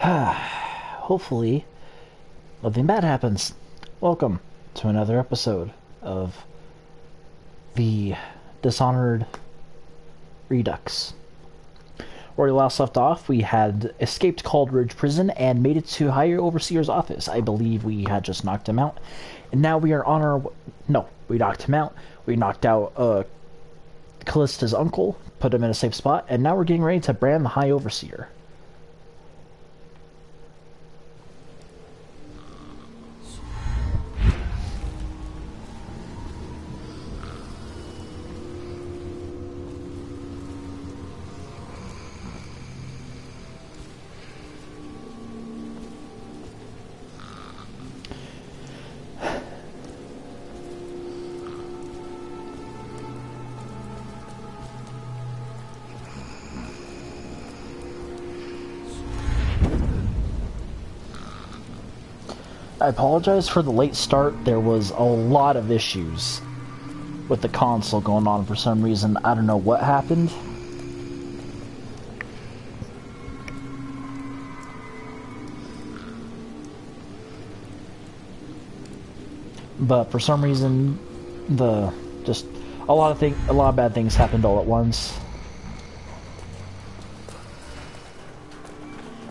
Hopefully, nothing bad happens. Welcome to another episode of the Dishonored Redux. Where we last left off, we had escaped Caldridge Prison and made it to Higher Overseer's office. I believe we had just knocked him out. And now we are on our... No, we knocked him out. We knocked out Callista's uncle, put him in a safe spot, and now we're getting ready to brand the High Overseer. I apologize for the late start. There was a lot of issues with the console going on for some reason. I don't know what happened. But for some reason, just a lot of bad things happened all at once.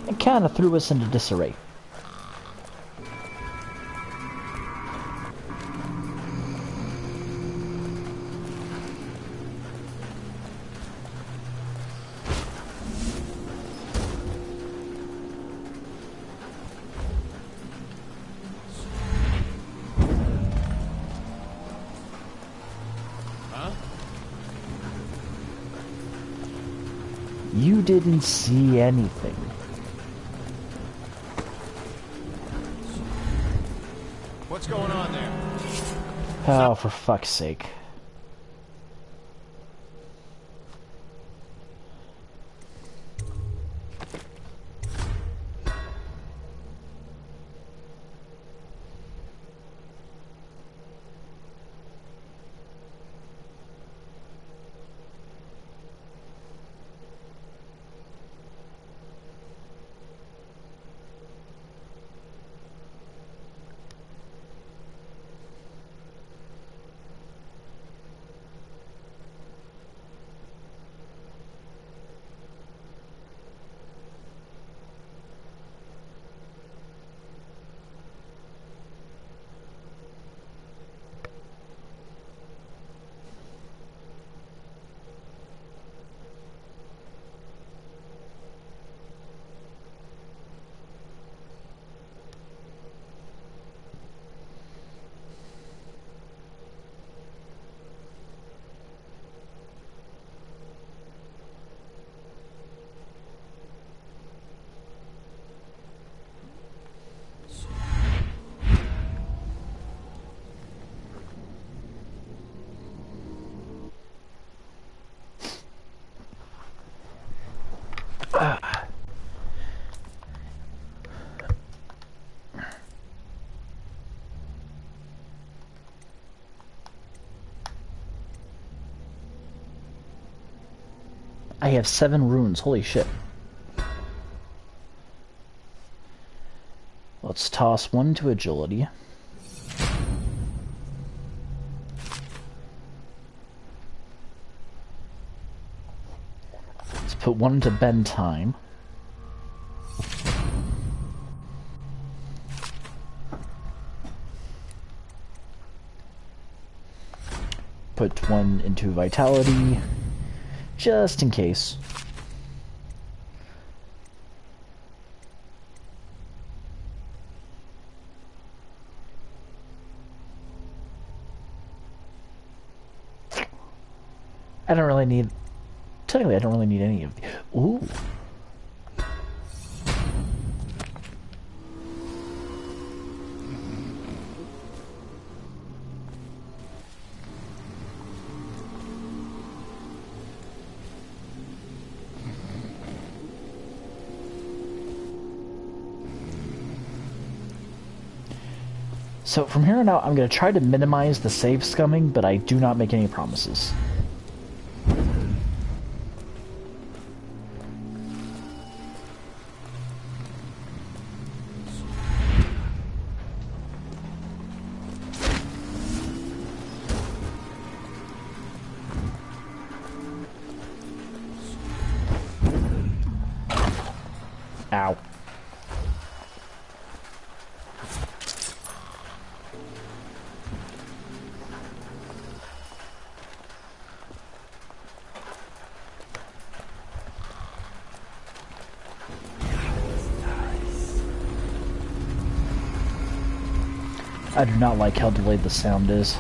It kind of threw us into disarray. You didn't see anything. What's going on there? Oh, for fuck's sake. I have 7 runes, holy shit. Let's toss 1 to agility. Let's put 1 to bend time. Put 1 into vitality. Just in case. I don't really need... Technically, I don't really need any of the... Ooh. So from here on out, I'm going to try to minimize the save scumming, but I do not make any promises. Ow. I do not like how delayed the sound is.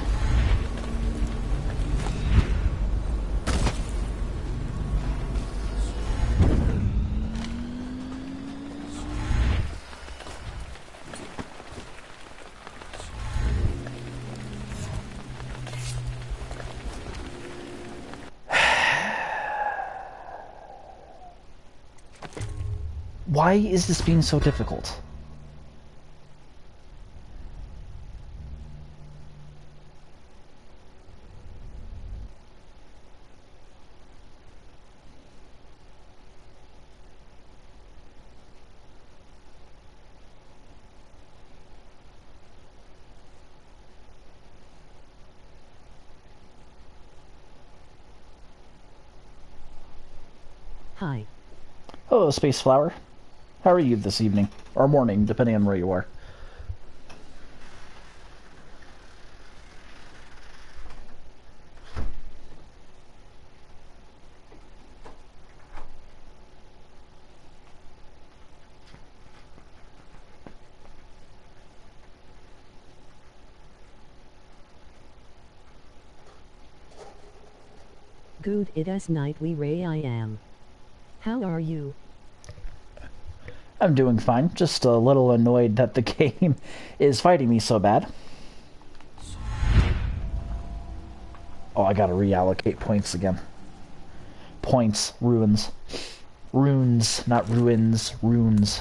Why is this being so difficult? Hi. Hello, Space Flower. How are you this evening? Or morning, depending on where you are. Good it is night we ray I am. How are you? I'm doing fine, just a little annoyed that the game is fighting me so bad. Oh, I gotta reallocate points again. Points, ruins. Runes, not ruins, runes.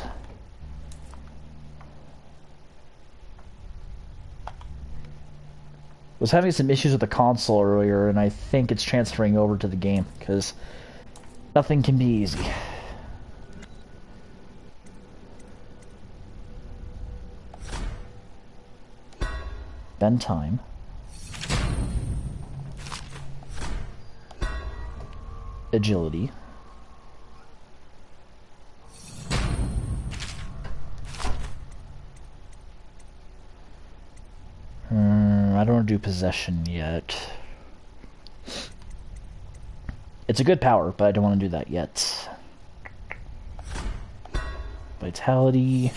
Was having some issues with the console earlier, and I think it's transferring over to the game, because nothing can be easy. Spend time. Agility. I don't want to do possession yet. It's a good power, but I don't want to do that yet. Vitality.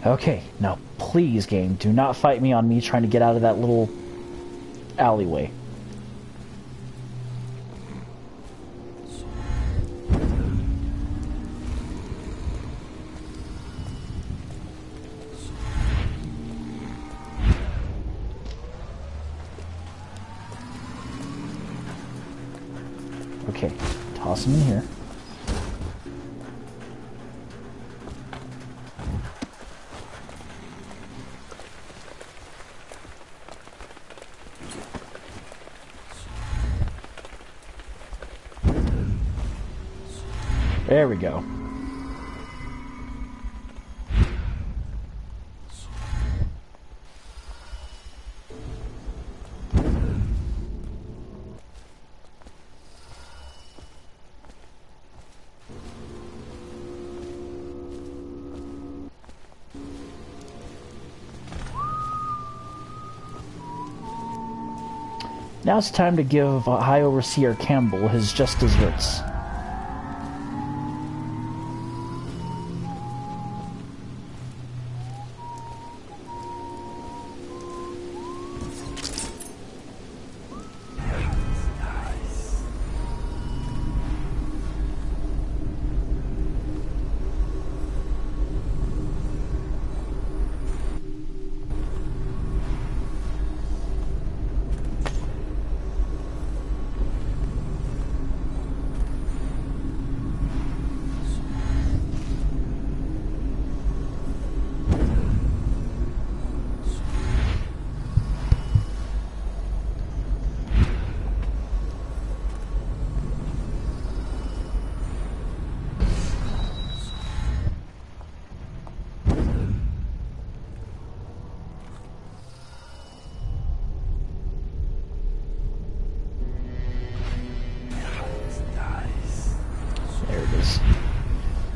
Okay, now please, game, do not fight me on me trying to get out of that little alleyway. Okay, toss him in here. There we go. Now it's time to give High Overseer Campbell his just desserts.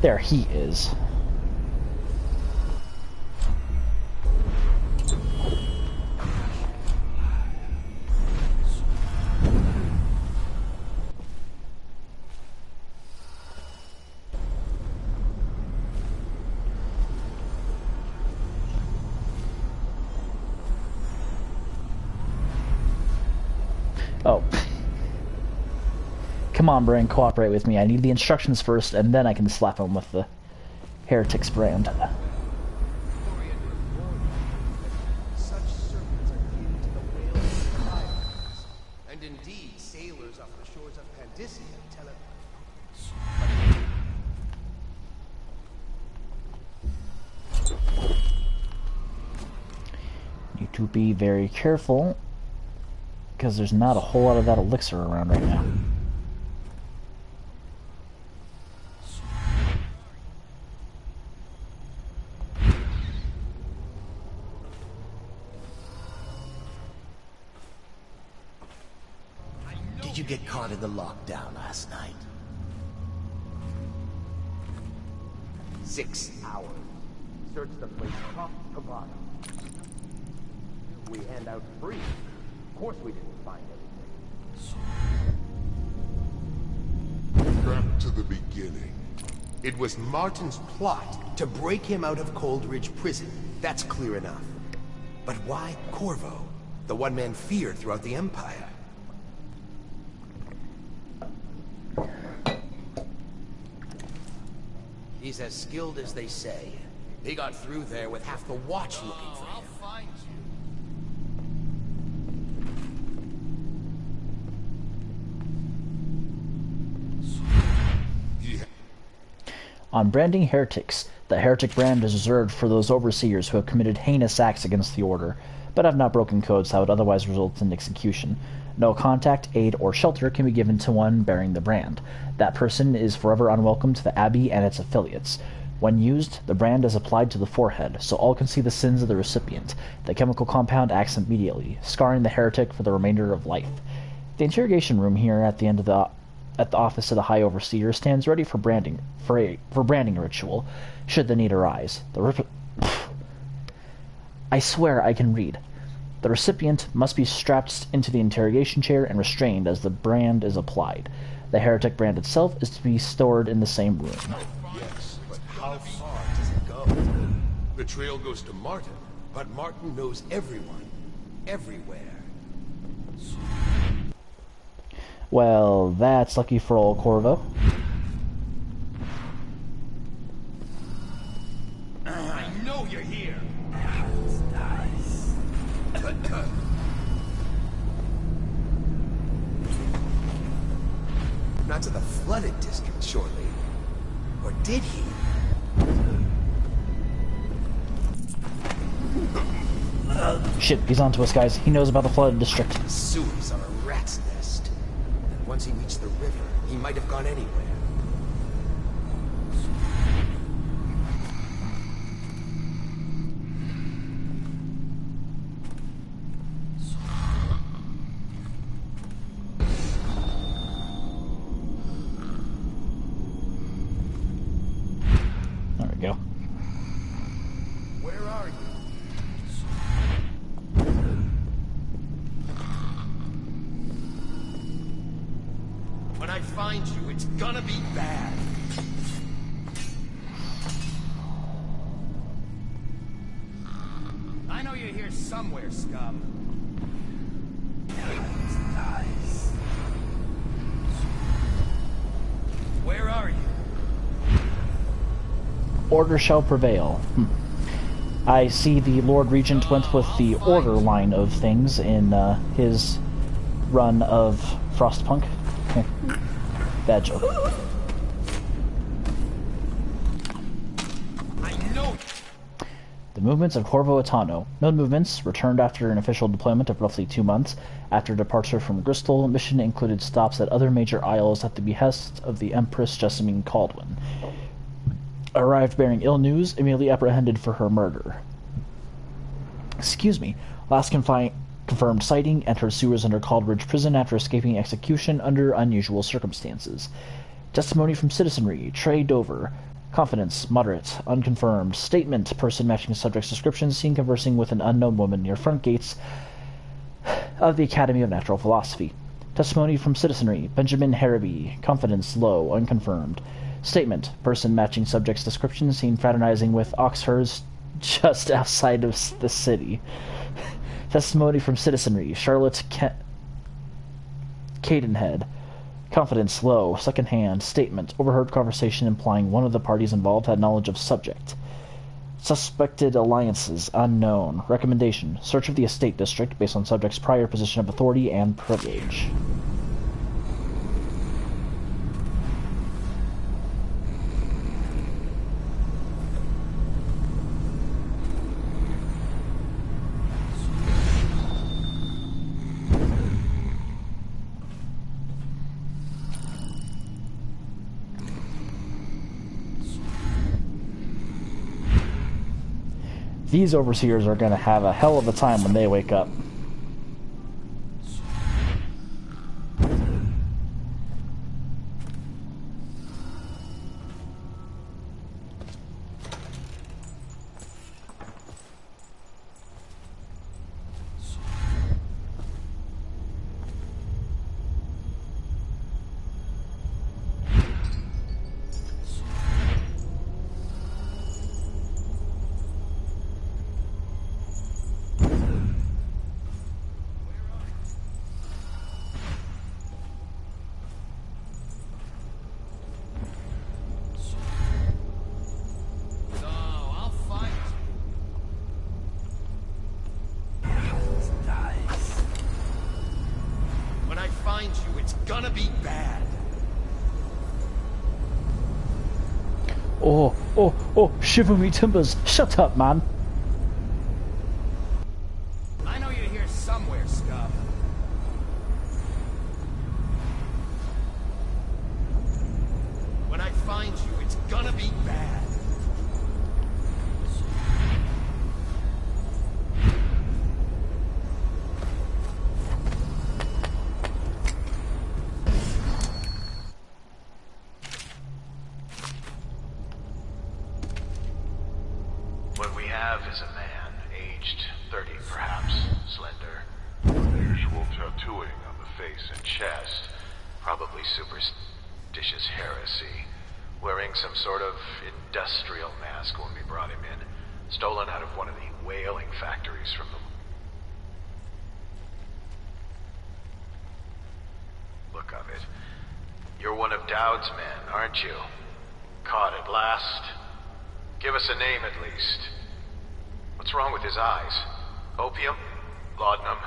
There he is. Oh. Come on, Brain, cooperate with me. I need the instructions first, and then I can slap him with the Heretics brand. Such serpents are kin to the whales of fires. And indeed, sailors off the shores of Pandysia tell it. Need to be very careful, because there's not a whole lot of that elixir around right now. Did you get caught in the lockdown last night? 6 hours. Search the place top to bottom. We hand out free. Of course we didn't find anything. Back to the beginning. It was Martin's plot to break him out of Coldridge Prison. That's clear enough. But why Corvo? The one man feared throughout the Empire. He's as skilled as they say. They got through there with half the watch looking for him. I'll find you. On branding heretics, the heretic brand is reserved for those overseers who have committed heinous acts against the Order, but have not broken codes that would otherwise result in execution. No contact, aid, or shelter can be given to one bearing the brand. That person is forever unwelcome to the Abbey and its affiliates. When used, the brand is applied to the forehead, so all can see the sins of the recipient. The chemical compound acts immediately, scarring the heretic for the remainder of life. The interrogation room here at the end of the office of the High Overseer stands ready for branding ritual, should the need arise. I swear I can read. The recipient must be strapped into the interrogation chair and restrained as the brand is applied. The heretic brand itself is to be stored in the same room. Yes, but how far does it go? The trail goes to Martin, but Martin knows everyone. Everywhere. Well, that's lucky for old Corvo. I know you're here. Not to the flooded district, surely. Or did he? Shit, he's onto us, guys. He knows about the flooded district. Sewers are a rat's nest. And once he reached the river, he might have gone anywhere. There we go. Where are you? When I find you, it's gonna be bad. I know you're here somewhere, scum. Where are you? Order shall prevail. I see the Lord Regent went with the order line of things in his run of Frostpunk. Bad joke. I know. The movements of Corvo Atano. No movements returned after an official deployment of roughly 2 months. After departure from Bristol, mission included stops at other major isles at the behest of the Empress Jessamine Caldwin. Arrived bearing ill news, immediately apprehended for her murder. Excuse me. Last confirmed sighting, entered sewers under Coldridge Prison after escaping execution under unusual circumstances. Testimony from citizenry. Trey Dover. Confidence, moderate, unconfirmed. Statement, person matching subject's description, seen conversing with an unknown woman near front gates of the Academy of Natural Philosophy. Testimony from citizenry, Benjamin Harraby. Confidence, low, unconfirmed. Statement, person matching subject's description, seen fraternizing with Oxherds just outside of the city. Testimony from citizenry, Charlotte Cadenhead. Confidence low, second-hand. Statement, overheard conversation implying one of the parties involved had knowledge of subject. Suspected alliances, unknown. Recommendation, search of the estate district based on subject's prior position of authority and privilege. These overseers are going to have a hell of a time when they wake up. Gonna be bad. Oh, shiver me timbers. Shut up, man. I know you're here somewhere, Scub. When I find you, it's gonna be bad. What we have is a man, aged 30 perhaps, slender. Unusual tattooing on the face and chest. Probably superstitious heresy. Wearing some sort of industrial mask when we brought him in. Stolen out of one of the whaling factories from the look of it. You're one of Dowd's men, aren't you? Caught at last? Give us a name at least. What's wrong with his eyes? Opium? Laudanum?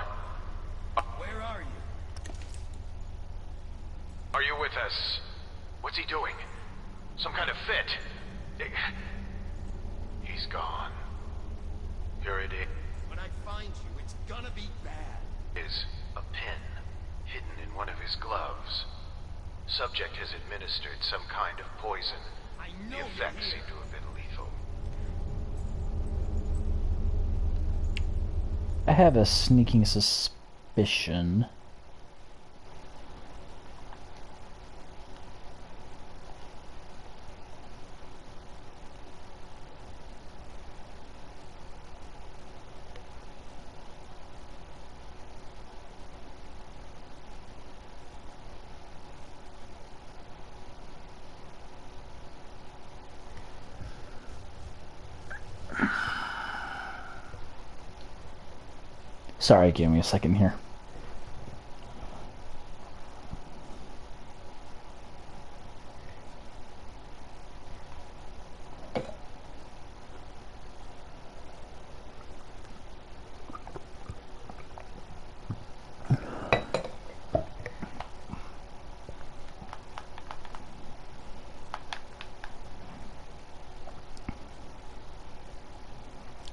Where are you? Are you with us? What's he doing? Some kind of fit? He's gone. Here it is. When I find you, it's gonna be bad. Is a pin hidden in one of his gloves. Subject has administered some kind of poison. I know The effects seem to have been lethal. I have a sneaking suspicion. Sorry, give me a second here.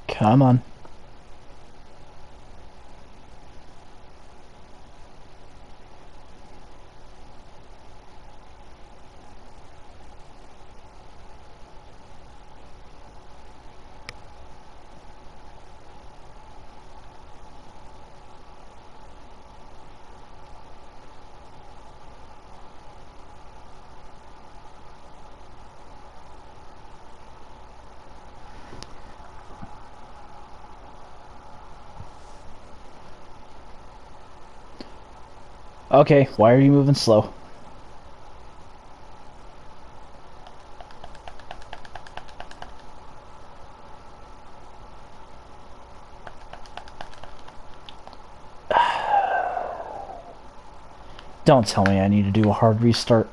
Come on. Okay, why are you moving slow? Don't tell me I need to do a hard restart.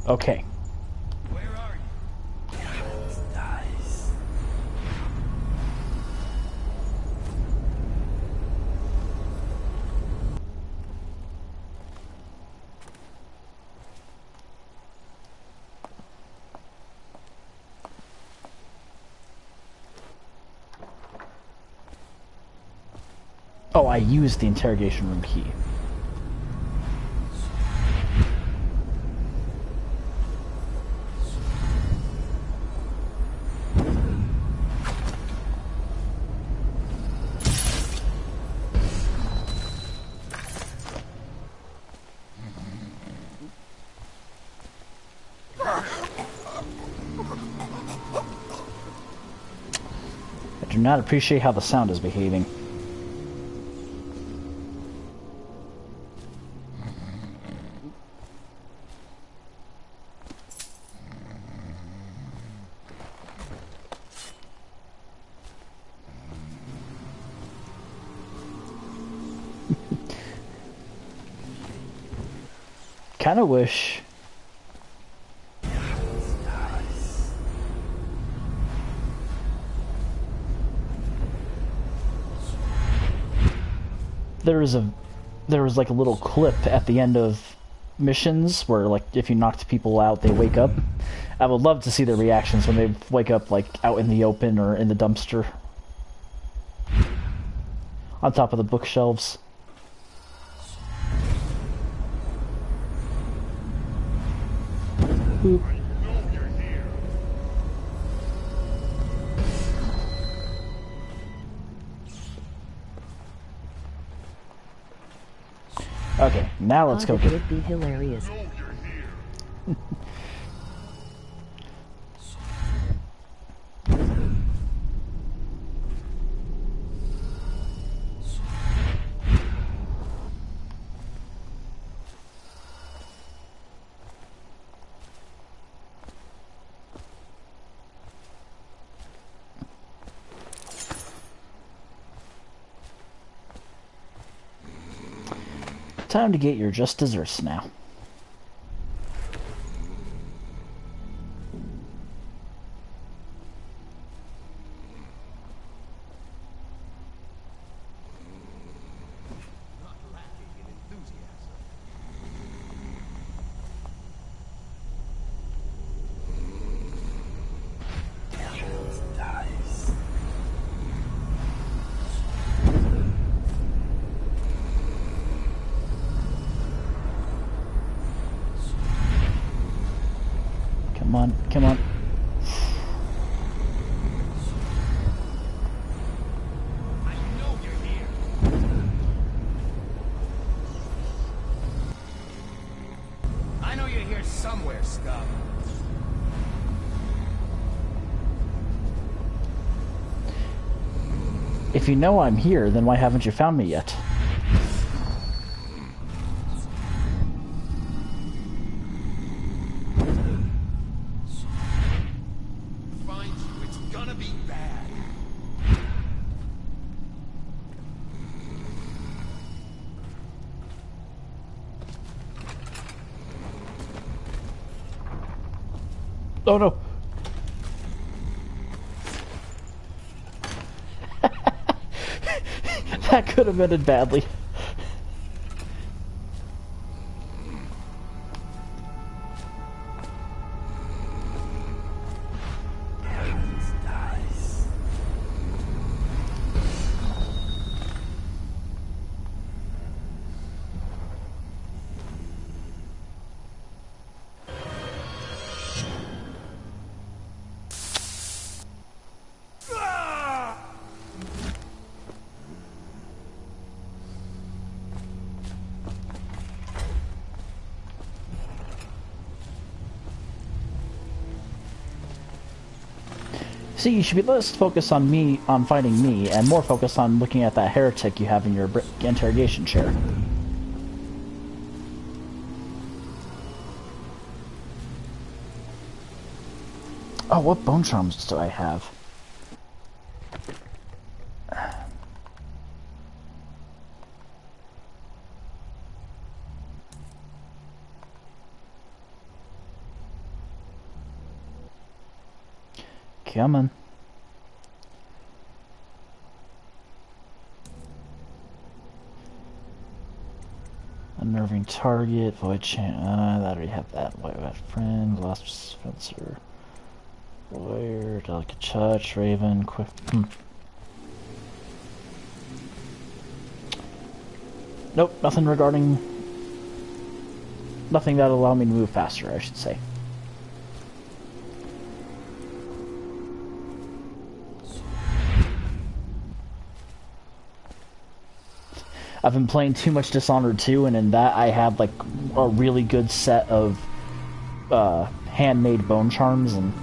Okay. Where are you? Nice. Oh, I used the interrogation room key. I do not appreciate how the sound is behaving. Kind of wish there was like a little clip at the end of missions where, like, if you knocked people out, they wake up. I would love to see their reactions when they wake up, like, out in the open or in the dumpster. On top of the bookshelves. Boop. Okay, now let's go It get... would be hilarious. Time to get your just desserts now. Not lacking in enthusiasm. Nice. Come on, come on. I know you're here. I know you're here somewhere, scum. If you know I'm here, then why haven't you found me yet? Find you, it's gonna be bad. Oh no! That could have ended badly. Nice. See, you should be less focused on me, on fighting me, and more focused on looking at that heretic you have in your interrogation chair. Oh, what bone charms do I have? Come on. Unnerving target, void chant. I already have that. White friend, lost Spencer. Warrior, delicate touch, raven, quick. Nope, nothing regarding. Nothing that'll allow me to move faster, I should say. I've been playing too much Dishonored 2, and in that I had like a really good set of handmade bone charms, and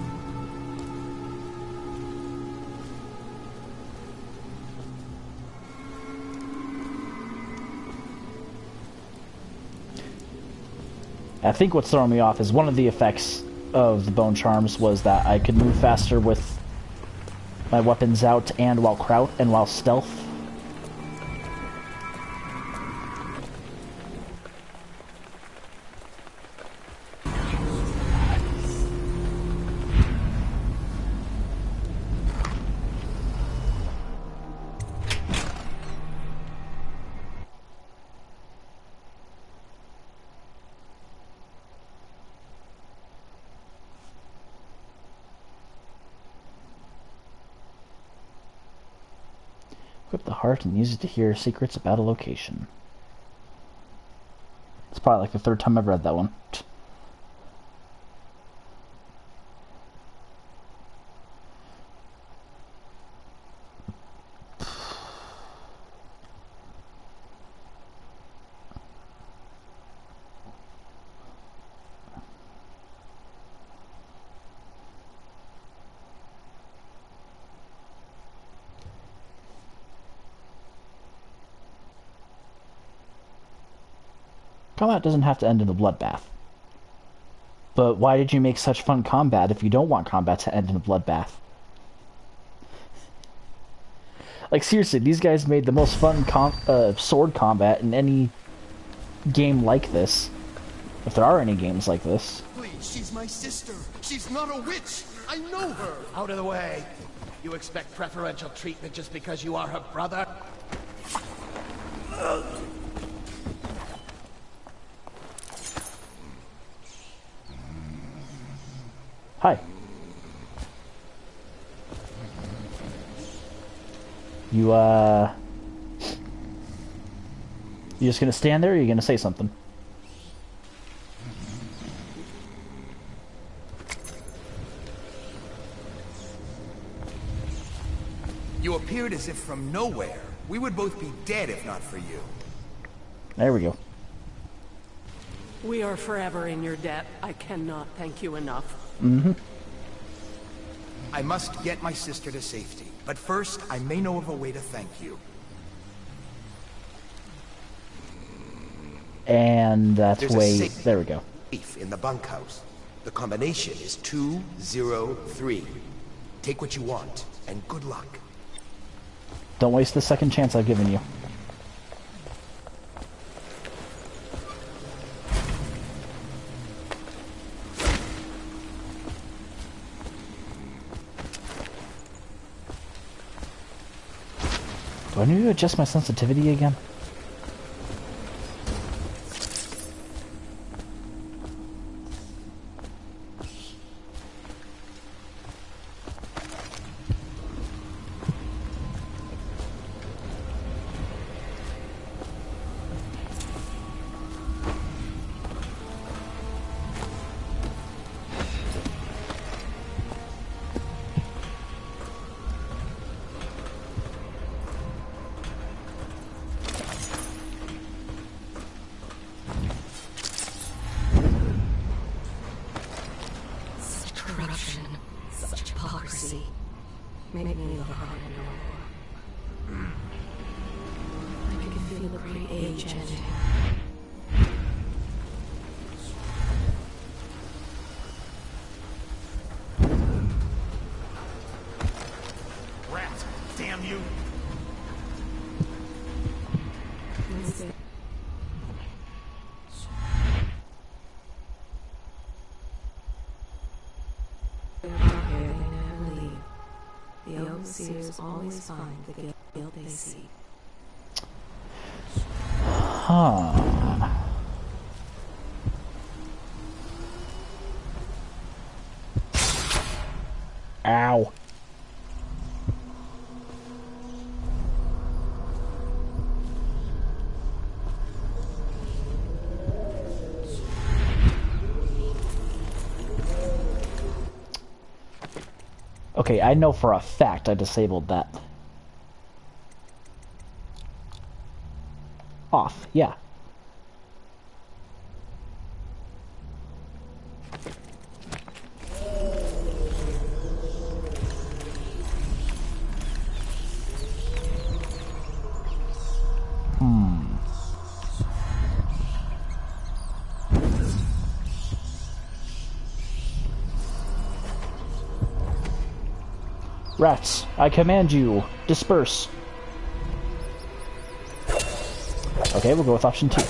I think what's throwing me off is one of the effects of the bone charms was that I could move faster with my weapons out and while kraut and while stealth. Equip the heart and use it to hear secrets about a location. It's probably like the third time I've read that one. Combat doesn't have to end in a bloodbath. But why did you make such fun combat if you don't want combat to end in a bloodbath? Like, seriously, these guys made the most fun sword combat in any game like this. If there are any games like this. Please, she's my sister. She's not a witch. I know her. Out of the way. You expect preferential treatment just because you are her brother? Hi. You just gonna stand there, or are you gonna say something? You appeared as if from nowhere. We would both be dead if not for you. There we go. We are forever in your debt. I cannot thank you enough. Mm-hmm. I must get my sister to safety, but first I may know of a way to thank you. And that's There's a way... safe There we go. in the bunkhouse. The combination is 203. Take what you want, and good luck. Don't waste the second chance I've given you. Do I need to adjust my sensitivity again? Make me look harder no more. I can feel the great age ending. Rat, damn you! The overseers always find the guilt they seek. Huh. Ow. Okay, I know for a fact I disabled that. Off, yeah. Rats, I command you, disperse. Okay, we'll go with option 2.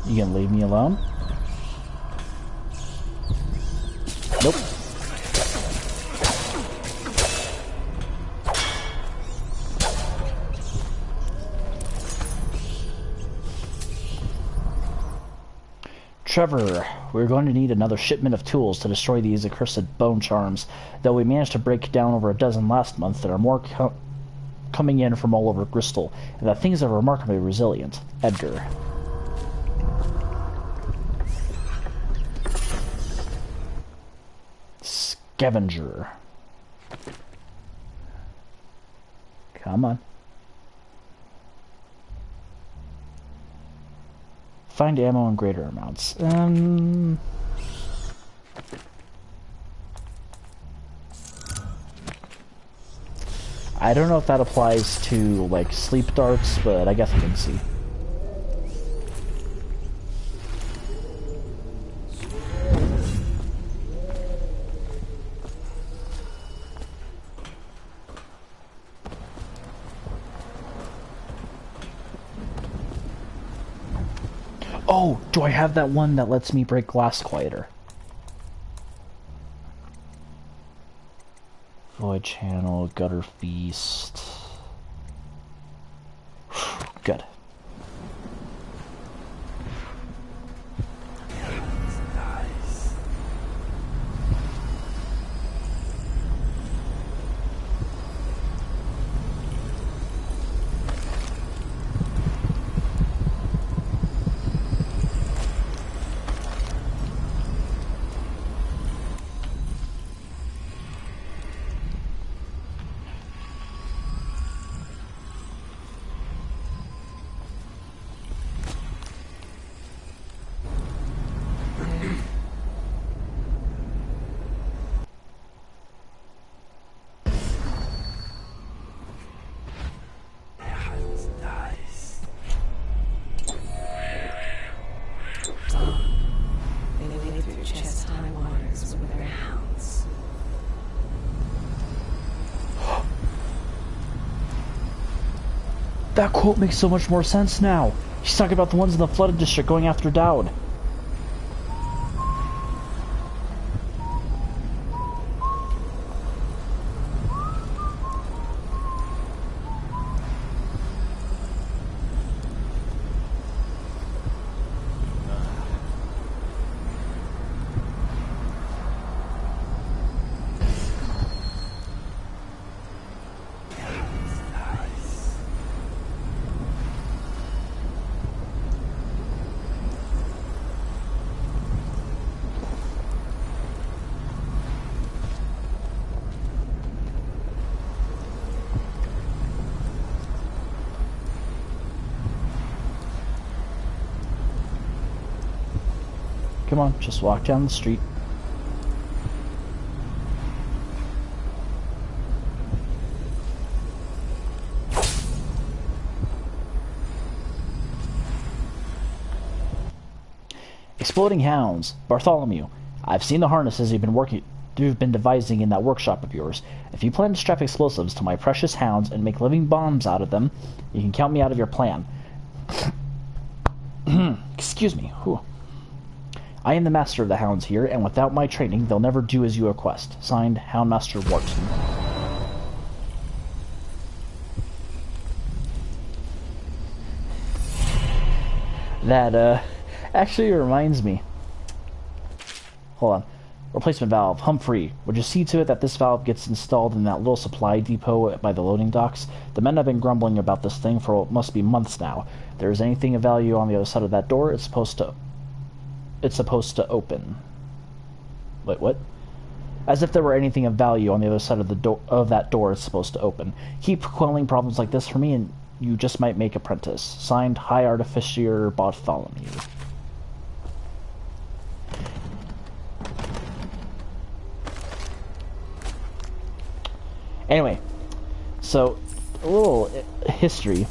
You gonna leave me alone? Nope. Trevor, we're going to need another shipment of tools to destroy these accursed bone charms, though we managed to break down over a dozen last month. There are more coming in from all over Bristol, and the things are remarkably resilient. Edgar. Scavenger. Come on. Find ammo in greater amounts. I don't know if that applies to, like, sleep darts, but I guess I can see. Oh, do I have that one that lets me break glass quieter? Void Channel, Gutter Feast. Good. That quote makes so much more sense now. He's talking about the ones in the flooded district going after Dowd. Come on, just walk down the street. Exploding hounds. Bartholomew, I've seen the harnesses you've been devising in that workshop of yours. If you plan to strap explosives to my precious hounds and make living bombs out of them, you can count me out of your plan. Excuse me. Whew. I am the master of the hounds here, and without my training, they'll never do as you request. Signed, Houndmaster Wharton. That, actually reminds me. Hold on. Replacement valve. Humphrey, would you see to it that this valve gets installed in that little supply depot by the loading docks? The men have been grumbling about this thing for what must be months now. If there is anything of value on the other side of that door, it's supposed to open. Wait, what? As if there were anything of value on the other side of that door it's supposed to open. Keep quelling problems like this for me, and you just might make apprentice. Signed, High Artificer Bartholomew. Anyway, so a little history.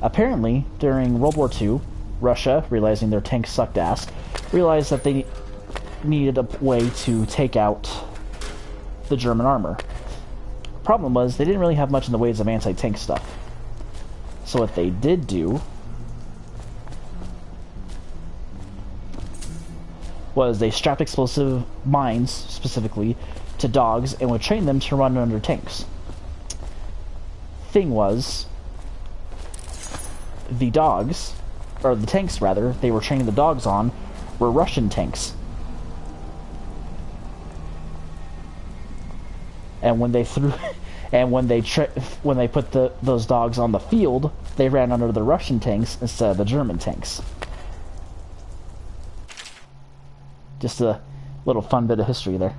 Apparently, during World War II, Russia, realizing their tanks sucked ass, realized that they needed a way to take out the German armor. Problem was, they didn't really have much in the ways of anti-tank stuff. So what they did do was they strapped explosive mines, specifically, to dogs and would train them to run under tanks. Thing was, the dogs, or the tanks rather, they were training the dogs on, were Russian tanks. And when they threw, and when they put those dogs on the field, they ran under the Russian tanks instead of the German tanks. Just a little fun bit of history there.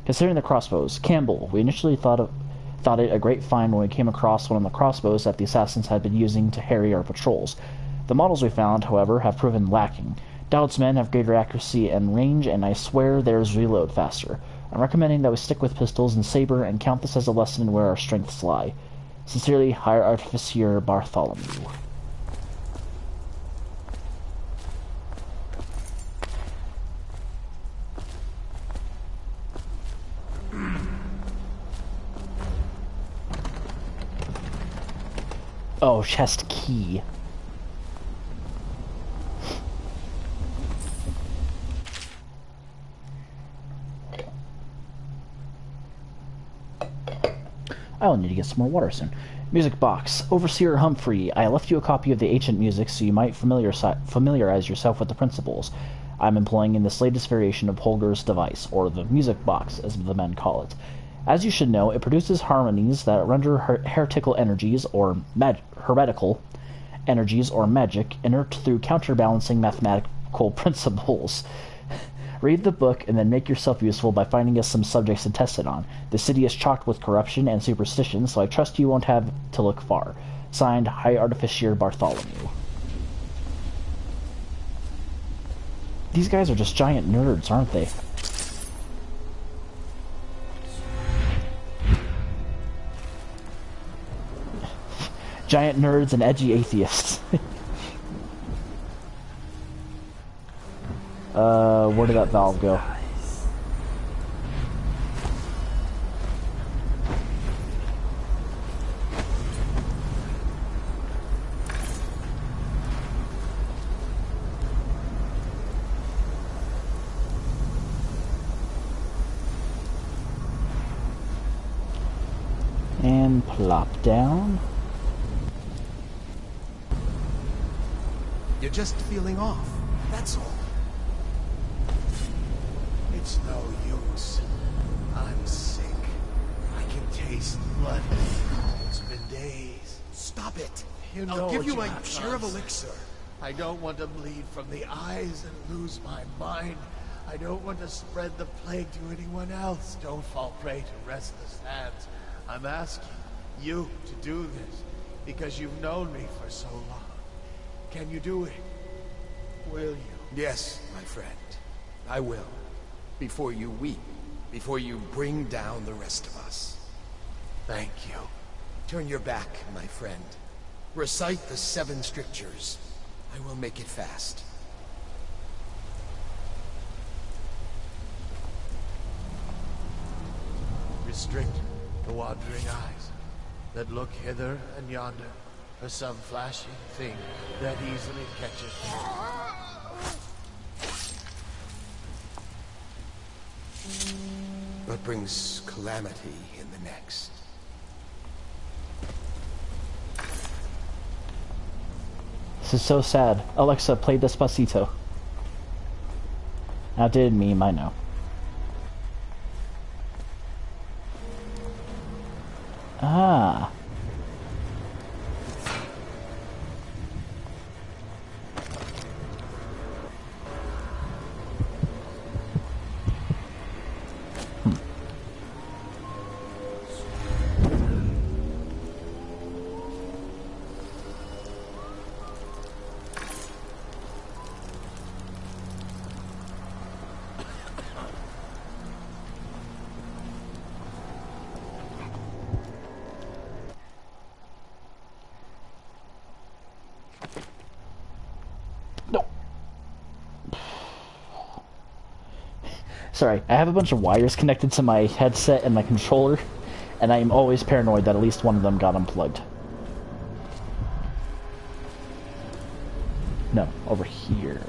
Considering the crossbows, Campbell, we initially thought it a great find when we came across one of the crossbows that the assassins had been using to harry our patrols. The models we found, however, have proven lacking. Dowd's men have greater accuracy and range, and I swear theirs reload faster. I'm recommending that we stick with pistols and saber and count this as a lesson in where our strengths lie. Sincerely, High Artificer Bartholomew. Oh, chest key. I'll need to get some more water soon. Music box. Overseer Humphrey, I left you a copy of the ancient music so you might familiarize yourself with the principles. I'm employing in this latest variation of Holger's device, or the music box, as the men call it. As you should know, it produces harmonies that render heretical energies, or heretical energies, or magic, inert through counterbalancing mathematical principles. Read the book and then make yourself useful by finding us some subjects to test it on. The city is chocked with corruption and superstition, so I trust you won't have to look far. Signed, High Artificer Bartholomew. These guys are just giant nerds, aren't they? Giant nerds and edgy atheists. Where did that valve go? And plop down. You're just feeling off, that's all. It's no use. I'm sick. I can taste blood. It's been days. Stop it. I'll give you my share of elixir. I don't want to bleed from the eyes and lose my mind. I don't want to spread the plague to anyone else. Don't fall prey to restless hands. I'm asking you to do this because you've known me for so long. Can you do it? Will you? Yes, my friend. I will. Before you weep. Before you bring down the rest of us. Thank you. Turn your back, my friend. Recite the 7 strictures. I will make it fast. Restrict the wandering eyes that look hither and yonder for some flashing thing that easily catches. But brings calamity in the next. This is so sad. Alexa, play Despacito. Outdated meme, I know. Ah. No. Sorry, I have a bunch of wires connected to my headset and my controller, and I am always paranoid that at least one of them got unplugged. No, over here.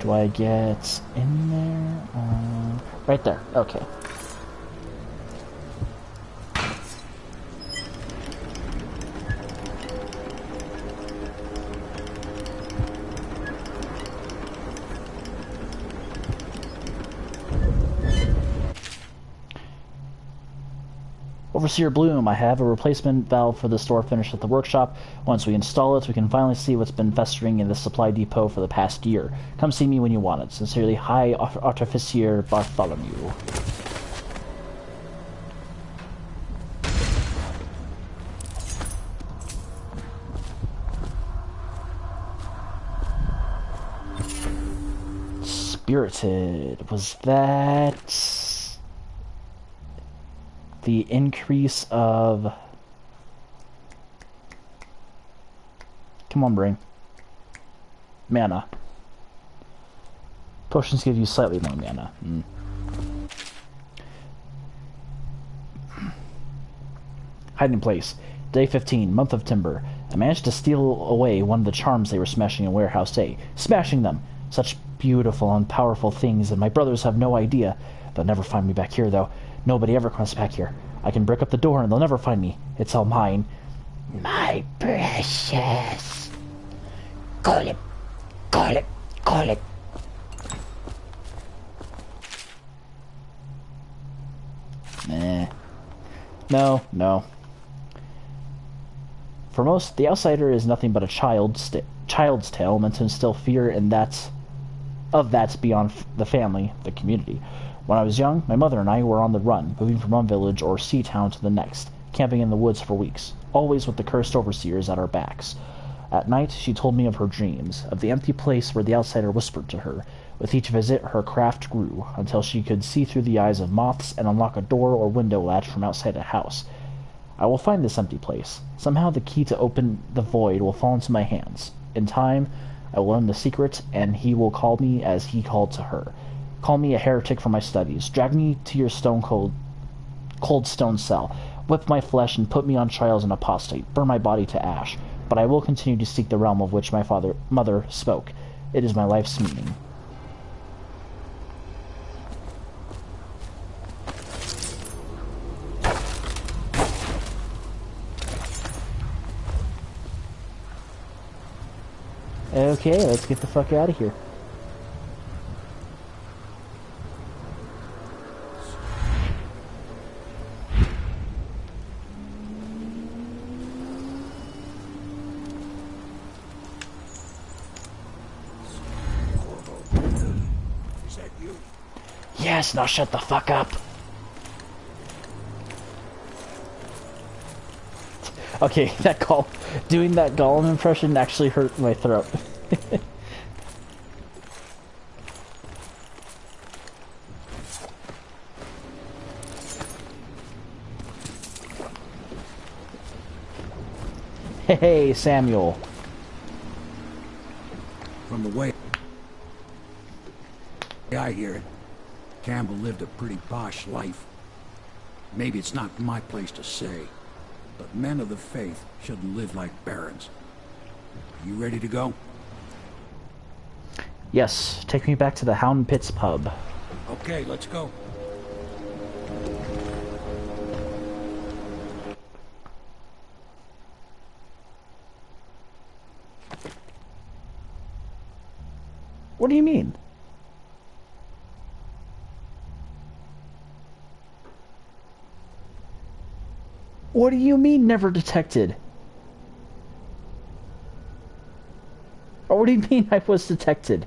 Do I get in there? Right there. Okay. Overseer Bloom, I have a replacement valve for the store finished at the workshop. Once we install it, we can finally see what's been festering in the supply depot for the past year. Come see me when you want it. Sincerely, High Artificier Bartholomew. Spirited. Was that the increase of... Come on, brain. Mana. Potions give you slightly more mana. Hiding place. Day 15, month of timber. I managed to steal away one of the charms they were smashing in Warehouse A. Smashing them! Such beautiful and powerful things, and my brothers have no idea. They'll never find me back here, though. Nobody ever comes back here. I can break up the door and they'll never find me. It's all mine. My precious. Call it. Call it. Call it. No, no. For most, the outsider is nothing but a child's tale meant to instill fear in that's beyond the family, the community. When I was young, my mother and I were on the run, moving from one village or sea town to the next, camping in the woods for weeks, always with the cursed overseers at our backs. At night, she told me of her dreams, of the empty place where the outsider whispered to her. With each visit, her craft grew, until she could see through the eyes of moths and unlock a door or window latch from outside a house. I will find this empty place. Somehow the key to open the void will fall into my hands. In time, I will learn the secret, and he will call me as he called to her. Call me a heretic for my studies. Drag me to your cold stone cell. Whip my flesh and put me on trial as an apostate. Burn my body to ash. But I will continue to seek the realm of which my mother spoke. It is my life's meaning. Okay, let's get the fuck out of here. Is that you? Yes, now shut the fuck up. Okay, that call, doing that Gollum impression actually hurt my throat. Hey, Samuel. From the way I hear it, Campbell lived a pretty posh life. Maybe it's not my place to say, but men of the faith shouldn't live like barons. You ready to go? Yes, take me back to the Hound Pits pub. Okay, let's go. What do you mean? What do you mean never detected? Or what do you mean I was detected?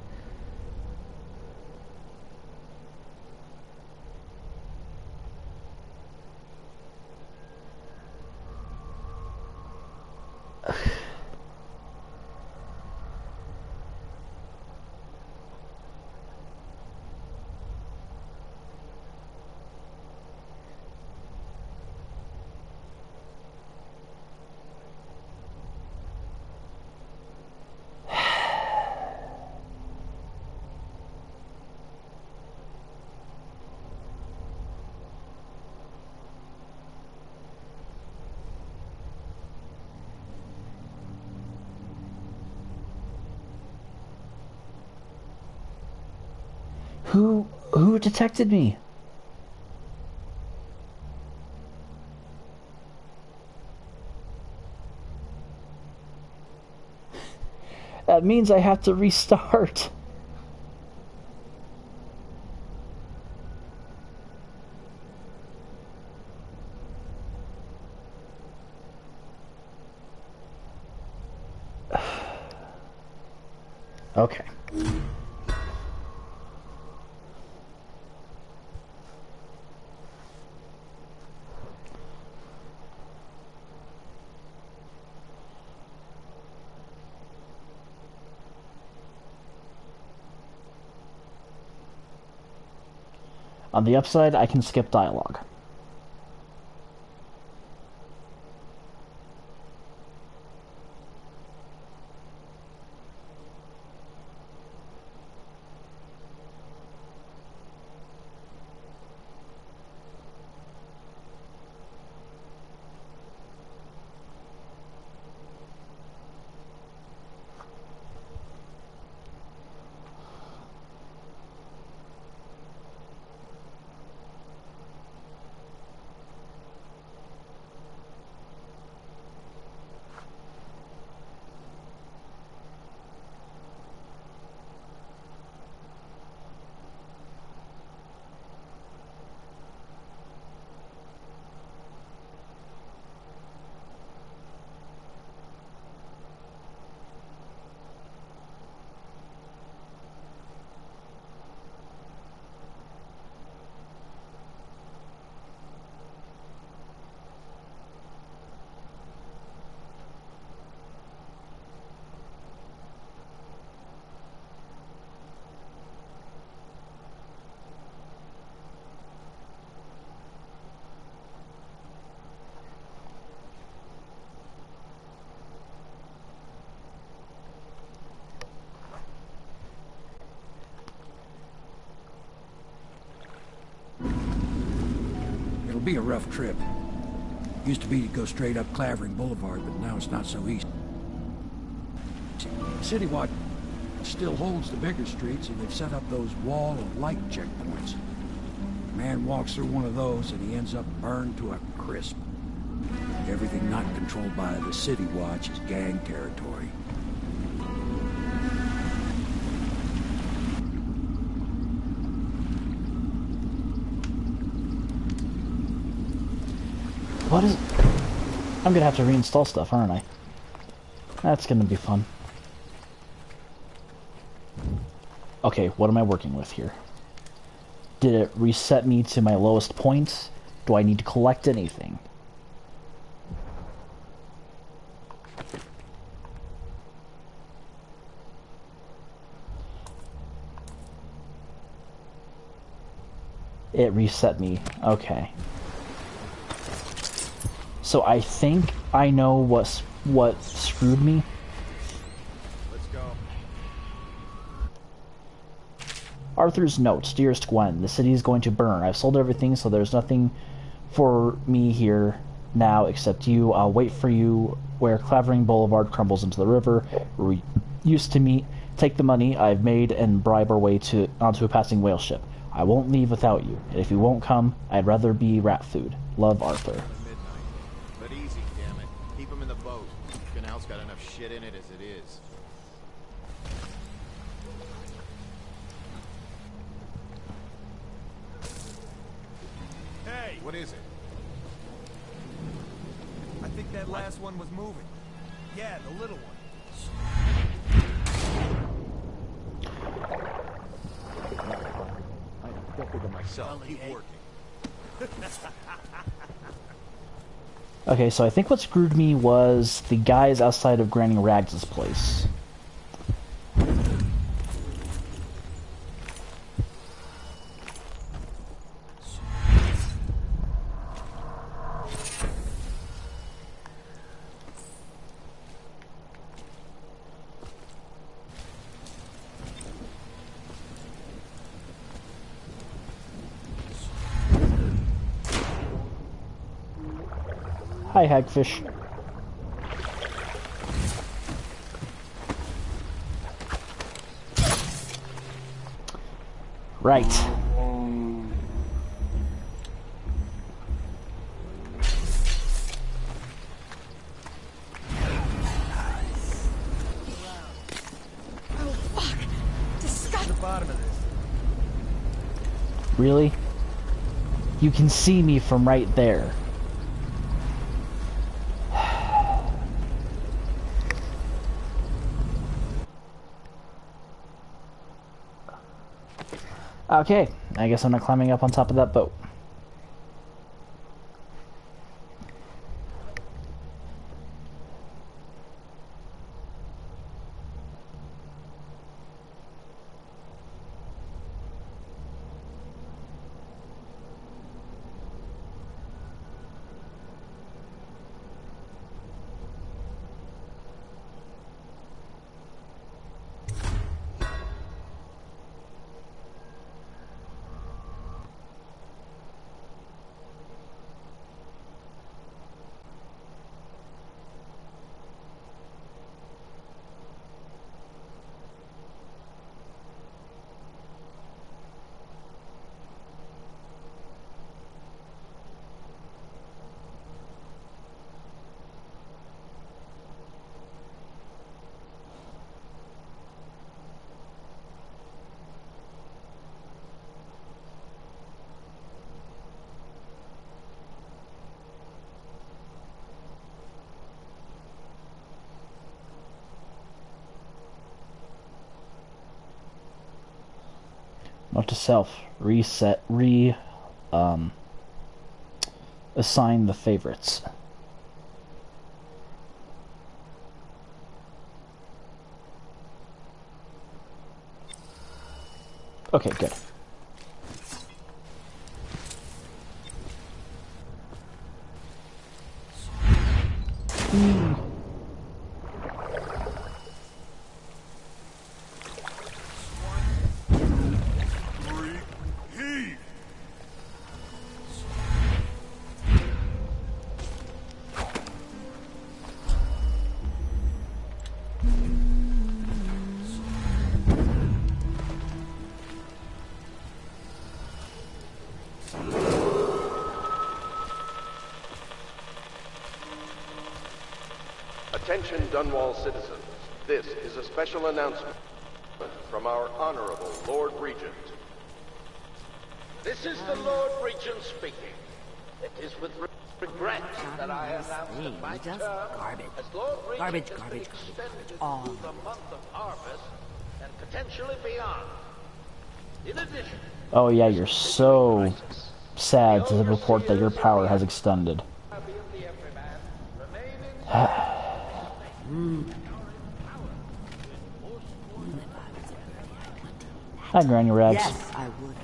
Who detected me? That means I have to restart. Okay. On the upside, I can skip dialogue. It'll be a rough trip. Used to be to go straight up Clavering Boulevard, but now it's not so easy. City Watch still holds the bigger streets, and they've set up those wall of light checkpoints. A man walks through one of those, and he ends up burned to a crisp. Everything not controlled by the City Watch is gang territory. What is... I'm gonna have to reinstall stuff, aren't I? That's gonna be fun. Okay, what am I working with here? Did it reset me to my lowest point? Do I need to collect anything? It reset me. Okay. So I think I know what screwed me. Let's go. Arthur's note, dearest Gwen, the city is going to burn. I've sold everything, so there's nothing for me here now except you. I'll wait for you where Clavering Boulevard crumbles into the river where we used to meet. Take the money I've made and bribe our way onto a passing whale ship. I won't leave without you, and if you won't come, I'd rather be rat food. Love, Arthur. Midnight. But easy, damn it. Keep him in the boat. Canal's got enough shit in it as it is. Hey! What is it? I think that last one was moving. Yeah, the little one. I expected it myself. Keep working. Okay, so I think what screwed me was the guys outside of Granny Rags' place. Hi, Hagfish. Right. Oh, fuck! Disgusting! The bottom of this. Really? You can see me from right there. Okay, I guess I'm not climbing up on top of that boat. Note to self, assign the favorites. Okay, good. Attention Dunwall citizens, this is a special announcement from our Honorable Lord Regent. This is the Lord Regent speaking. It is with regret that I announce that my term as Lord Regent has been extended through the month of harvest and potentially beyond. In addition... Oh yeah, you're so sad to report that your power has extended. Hi, Granny Rags. Yes, I would.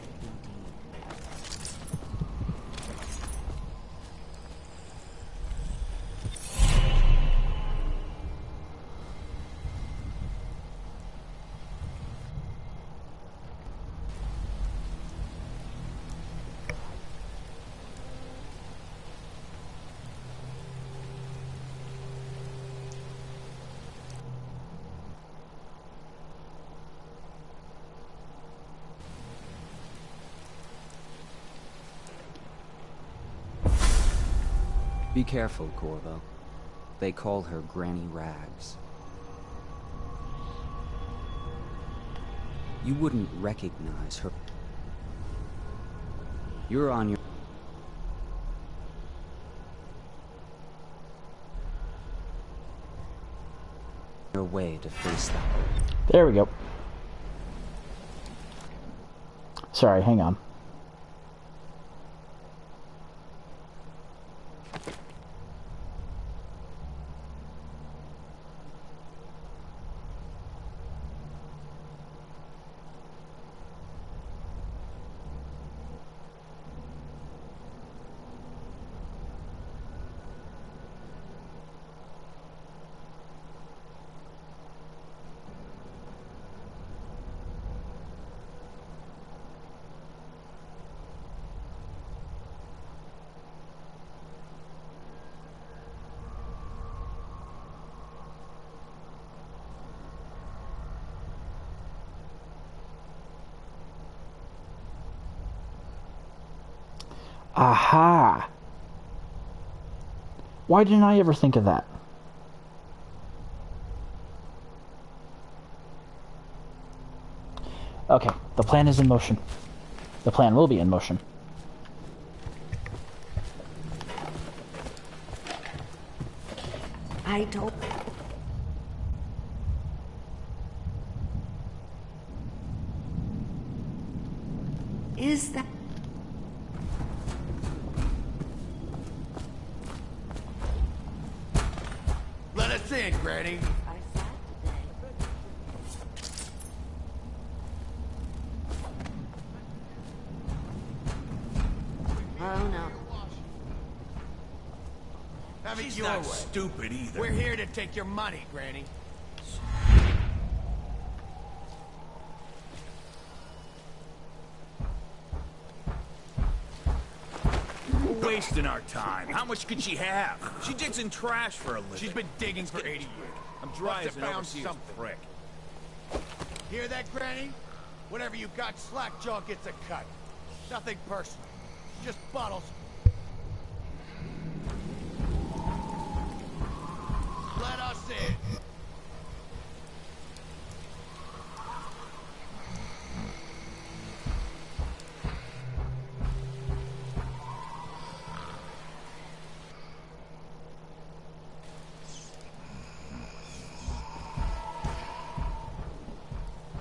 Be careful, Corvo. They call her Granny Rags. You wouldn't recognize her. You're on your way to face that. There we go. Sorry, hang on. Aha! Why didn't I ever think of that? Okay, the plan is in motion. The plan will be in motion. I don't... Is that... Let us in, Granny. Oh no. Have it She's your not way. stupid either. We're here to take your money, Granny. We're wasting our time. How much could she have? She digs in trash for a living. She's been digging for 80 years. I'm dry Must as have an found overseer's something. prick. Hear that, Granny? Whatever you got, slack jaw gets a cut. Nothing personal. Just bottles. Let us in.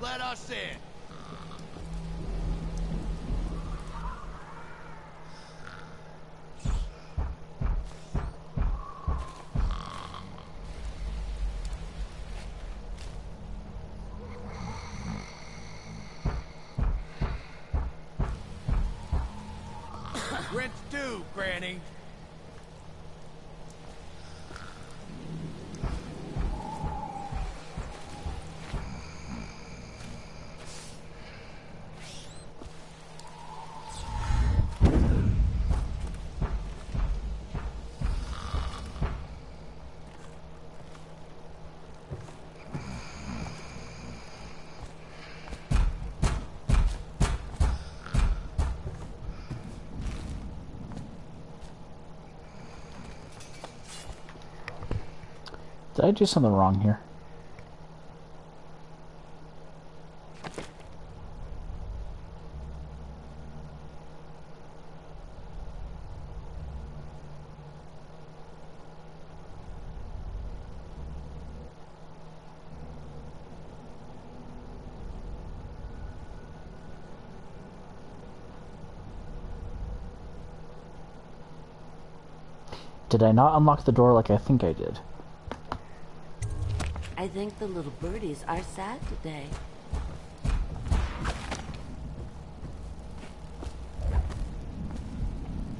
Let us in. Rent due, Granny. Did I do something wrong here? Did I not unlock the door like I think I did? I think the little birdies are sad today.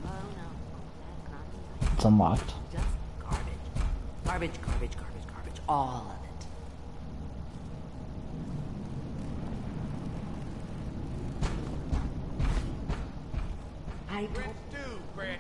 Oh no. It's unlocked. Just garbage. Garbage, garbage, garbage, garbage. All of it. I don't... Rent due, Granny.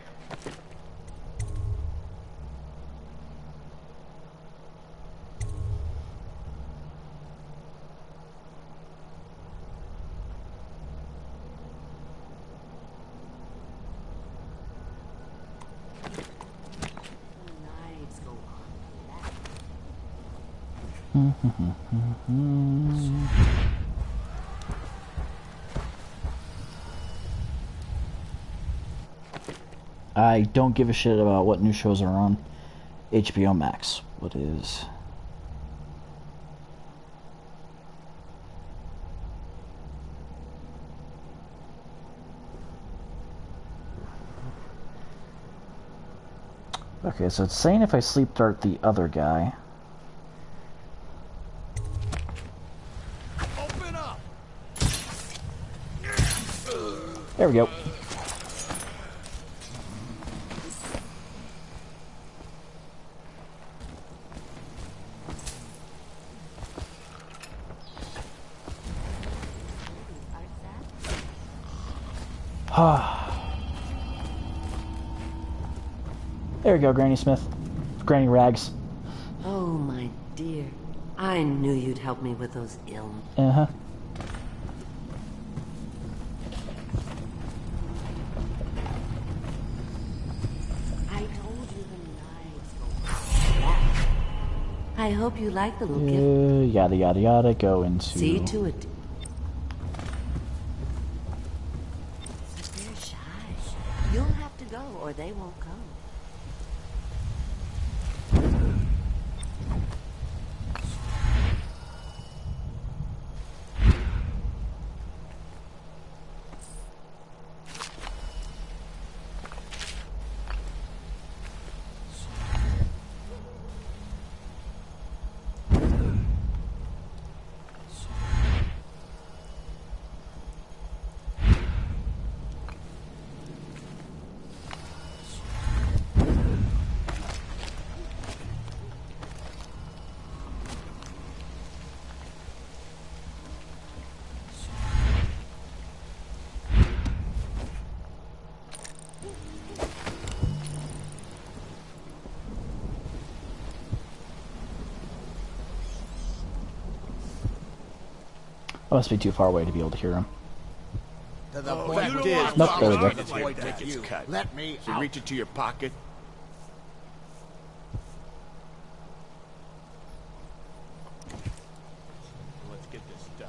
I don't give a shit about what new shows are on HBO Max. What is... Okay, so it's saying if I sleep dart the other guy. Open up. There we go. There we go, Granny Smith. Granny Rags. Oh, my dear. I knew you'd help me with those ills. Uh-huh. I told you the knives go back. I hope you like the little gift. Yada yada yada, go into... See to it. But they're shy. You'll have to go or they won't come. I must be too far away to be able to hear him. To the Oh, point that where is I'm Nope, there we go. to avoid that you. Let me So out. reach into your pocket. Let's get this done.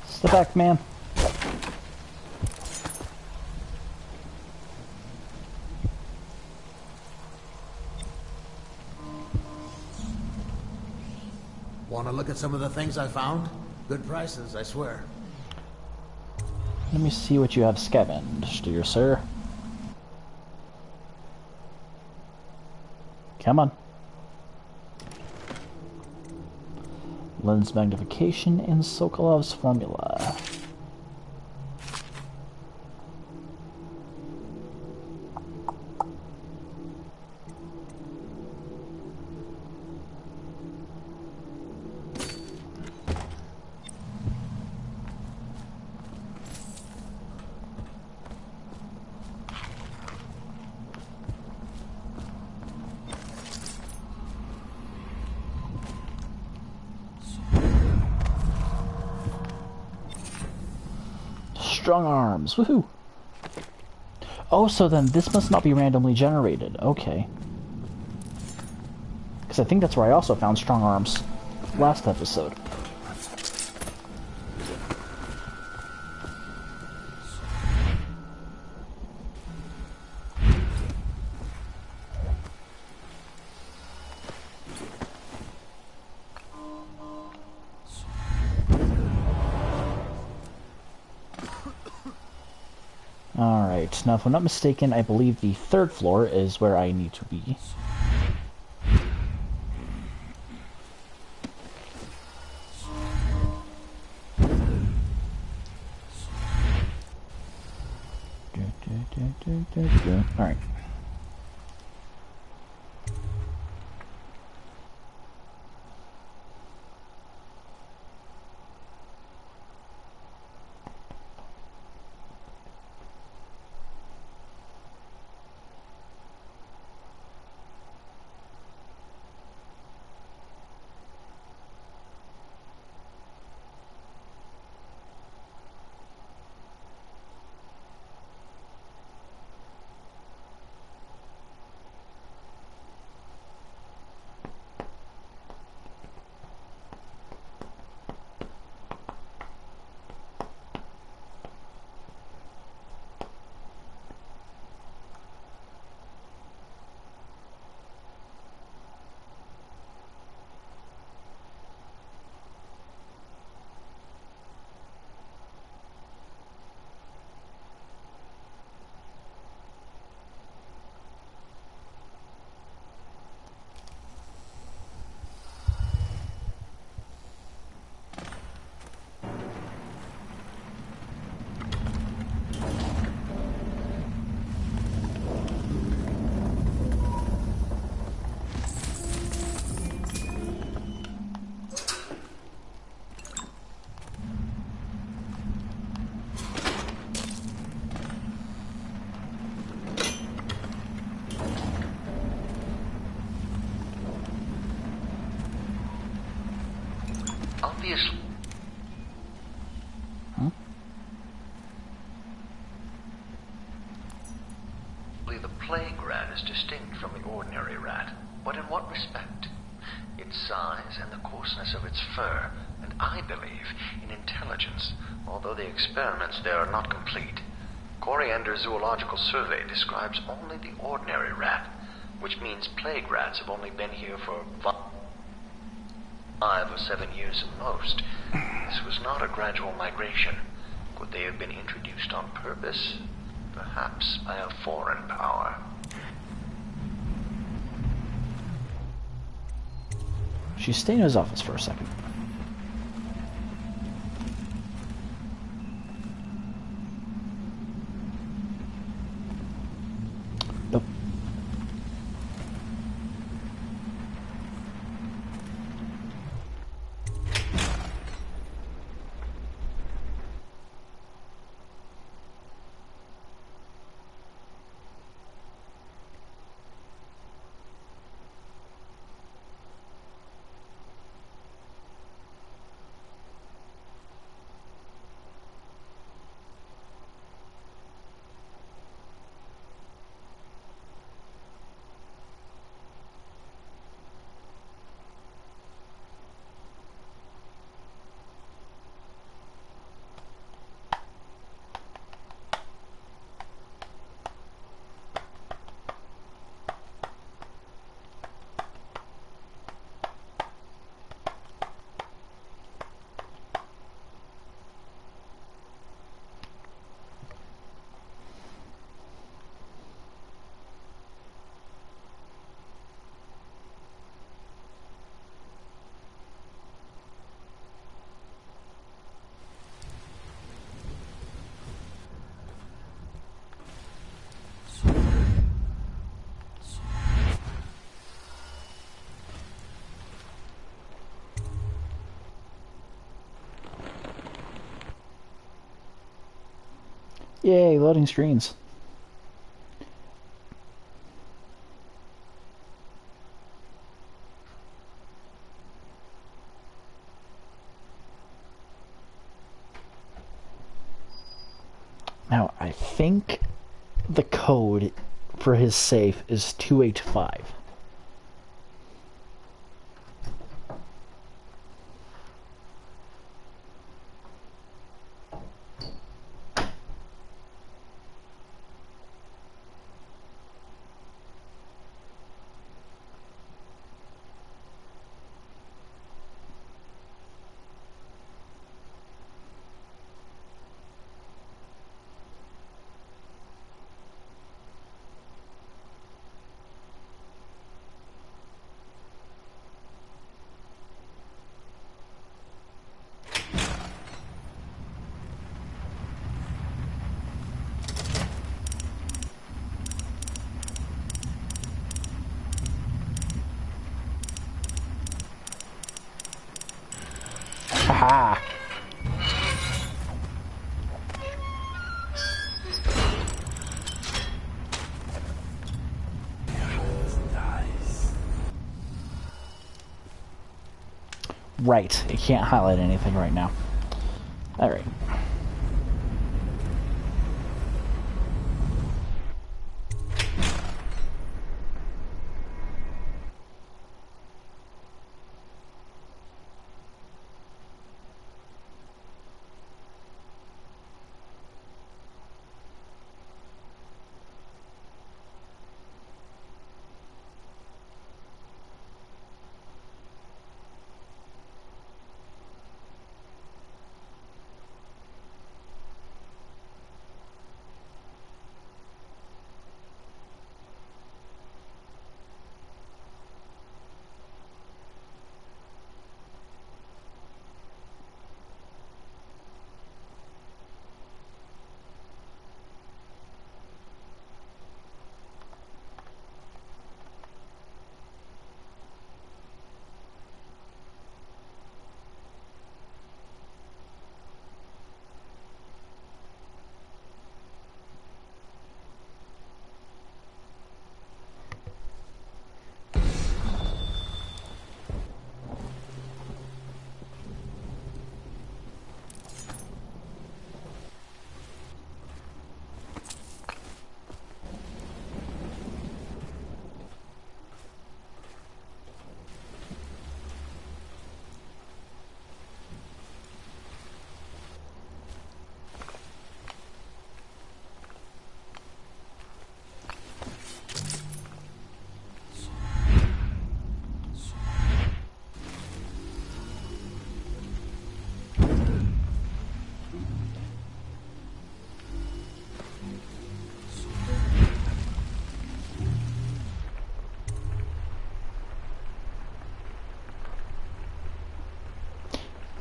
Step back, man. Want to look at some of the things I found? Good prices, I swear. Let me see what you have scavenged, dear sir. Come on. Lens magnification in Sokolov's formula. Strong arms, woohoo! Oh, so then this must not be randomly generated. Okay. Because I think that's where I also found strong arms last episode. Alright, now if I'm not mistaken, I believe the third floor is where I need to be. Alright. Obviously. Huh? The plague rat is distinct from the ordinary rat, but in what respect? Its size and the coarseness of its fur, and I believe in intelligence, although the experiments there are not complete. Coriander's zoological survey describes only the ordinary rat, which means plague rats have only been here for 5 or 7 years at most. This was not a gradual migration. Could they have been introduced on purpose? Perhaps by a foreign power. She's staying in his office for a second. Nope. Yay, loading screens. Now, I think the code for his safe is 285. Ha! Right, it can't highlight anything right now. Alright.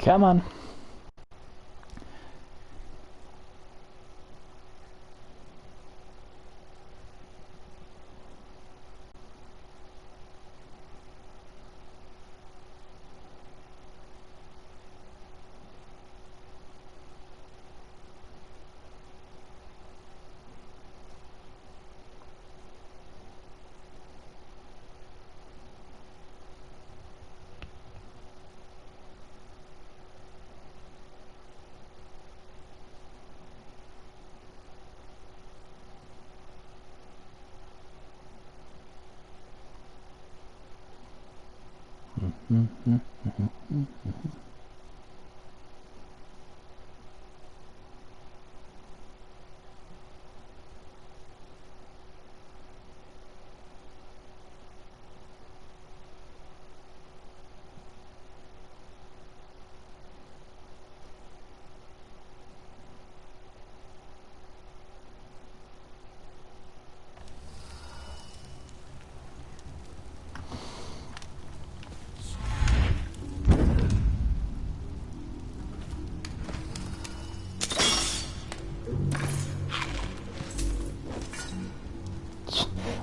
Come on.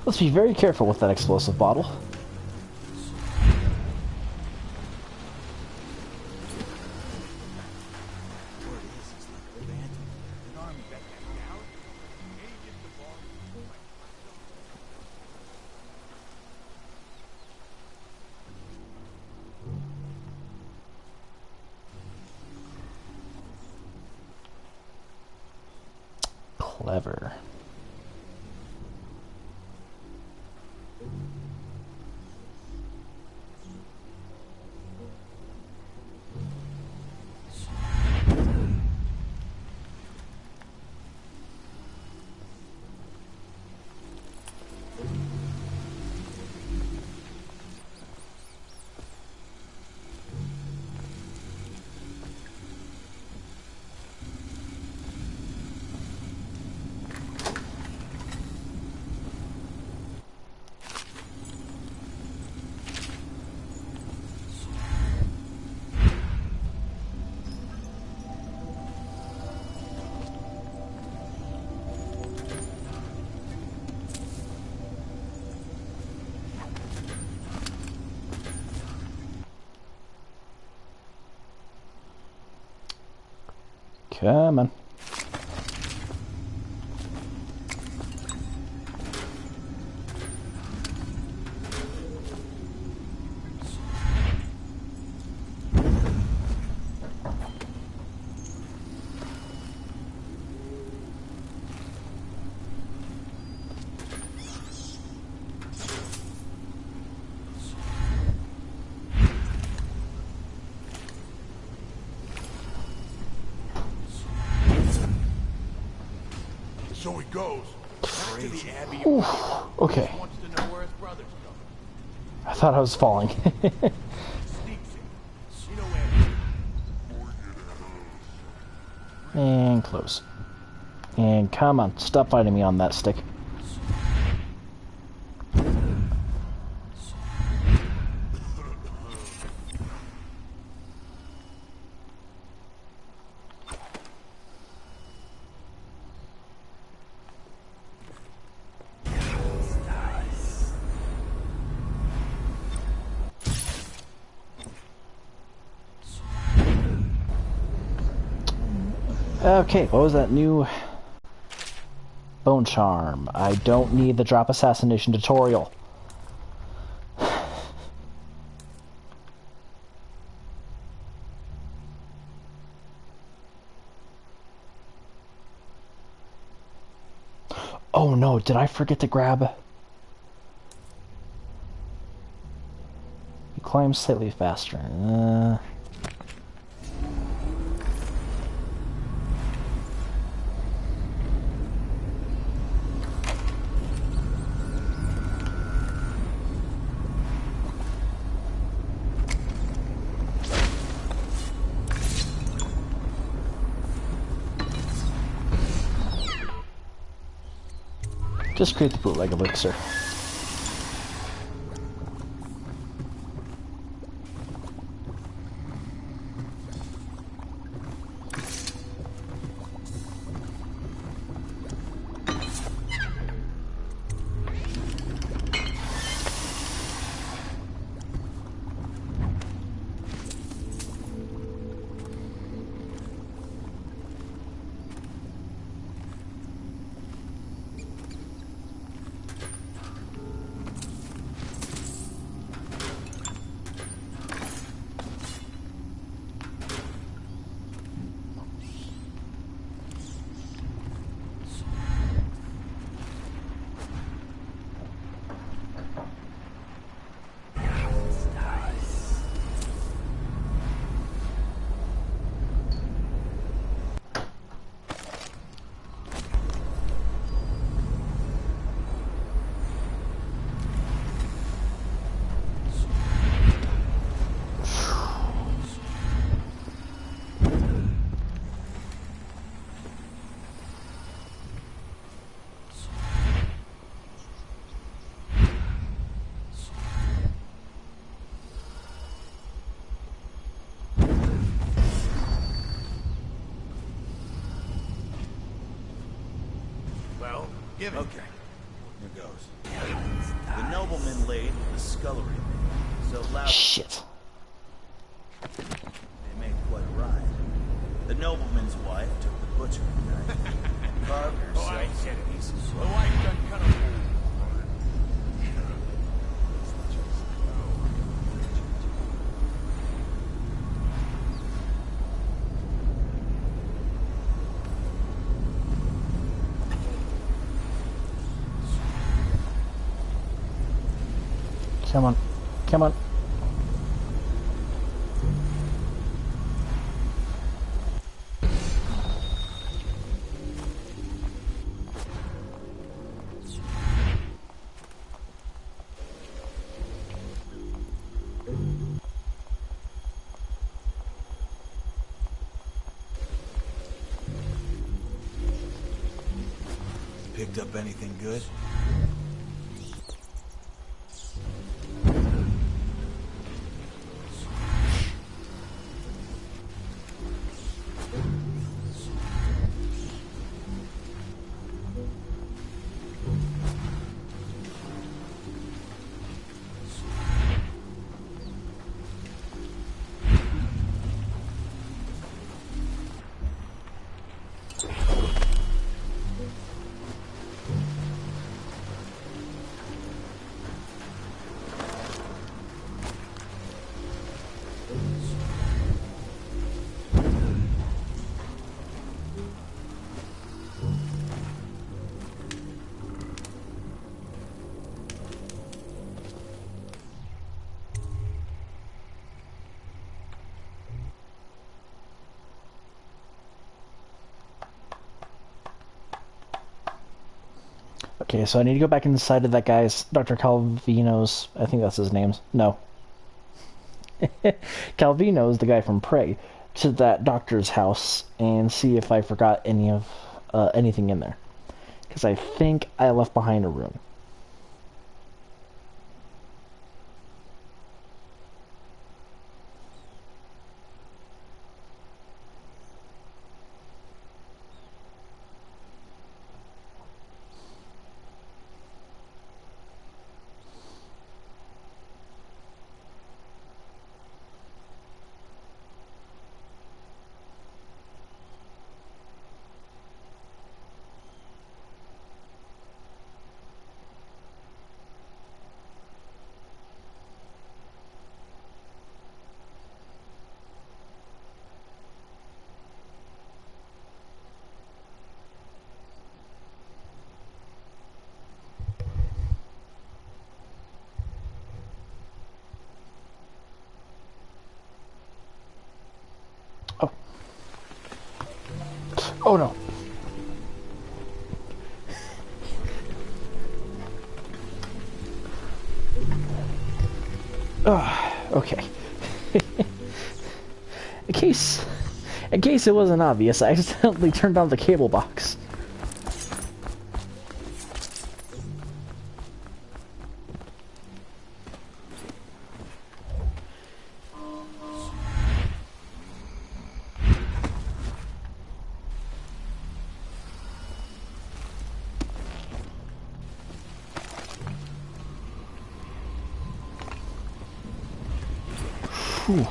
Let's be very careful with that explosive bottle. Clever. Come on. So he goes. Back to the Abbey. Oof, okay. Wants to know where his brother's going. I thought I was falling. Sneaks in. You know where. And close. And come on, stop fighting me on that stick. Okay, what was that new bone charm? I don't need the drop assassination tutorial. Oh no, did I forget to grab? You climb slightly faster. Just create the bootleg elixir. Well, give it. Okay. Here goes. The nobleman laid with the scullery maid. So loud. Shit. They made quite a ride. The nobleman's wife took the butchering knife and carved herself some pieces. The wife done cut a hole. Come on. Come on. Picked up anything good? Okay, so I need to go back inside of that guy's, Dr. Calvino's, I think that's his name. No. Calvino's, the guy from Prey, to that doctor's house and see if I forgot anything in there. Because I think I left behind a room. Oh no. Okay. In case it wasn't obvious, I accidentally turned on the cable box. Whew.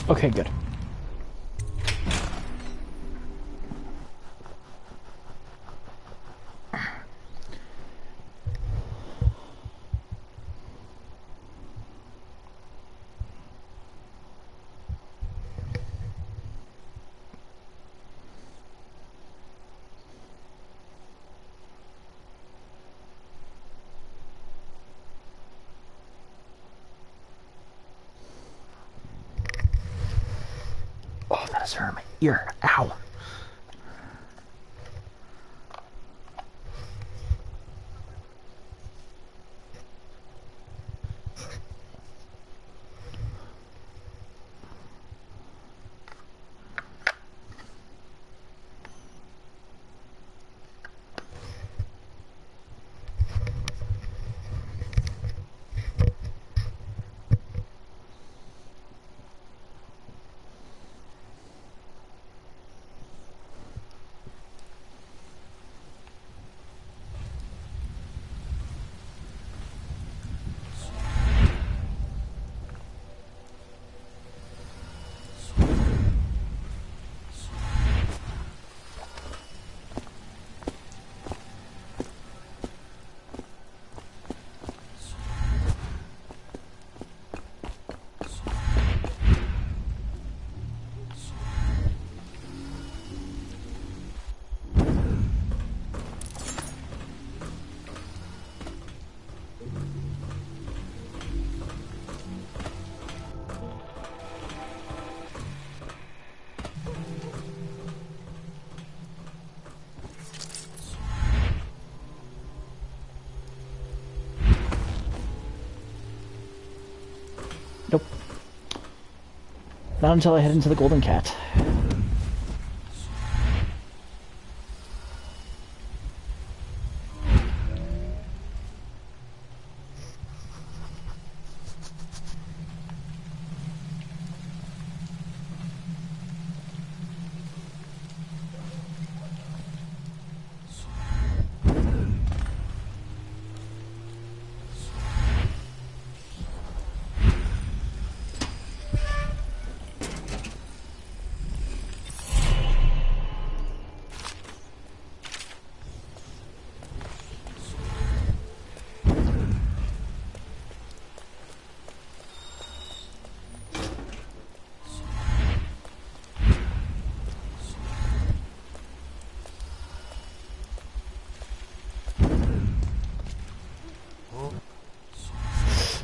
Okay, good. Oh, that is hurting my ear. Ow. Nope. Not until I head into the Golden Cat.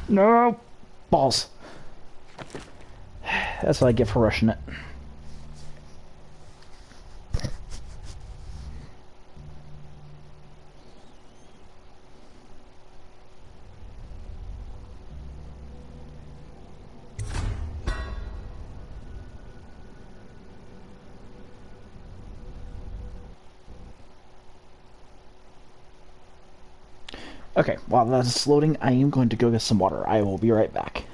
No! Balls. That's what I get for rushing it. Okay, while that's loading, I am going to go get some water. I will be right back.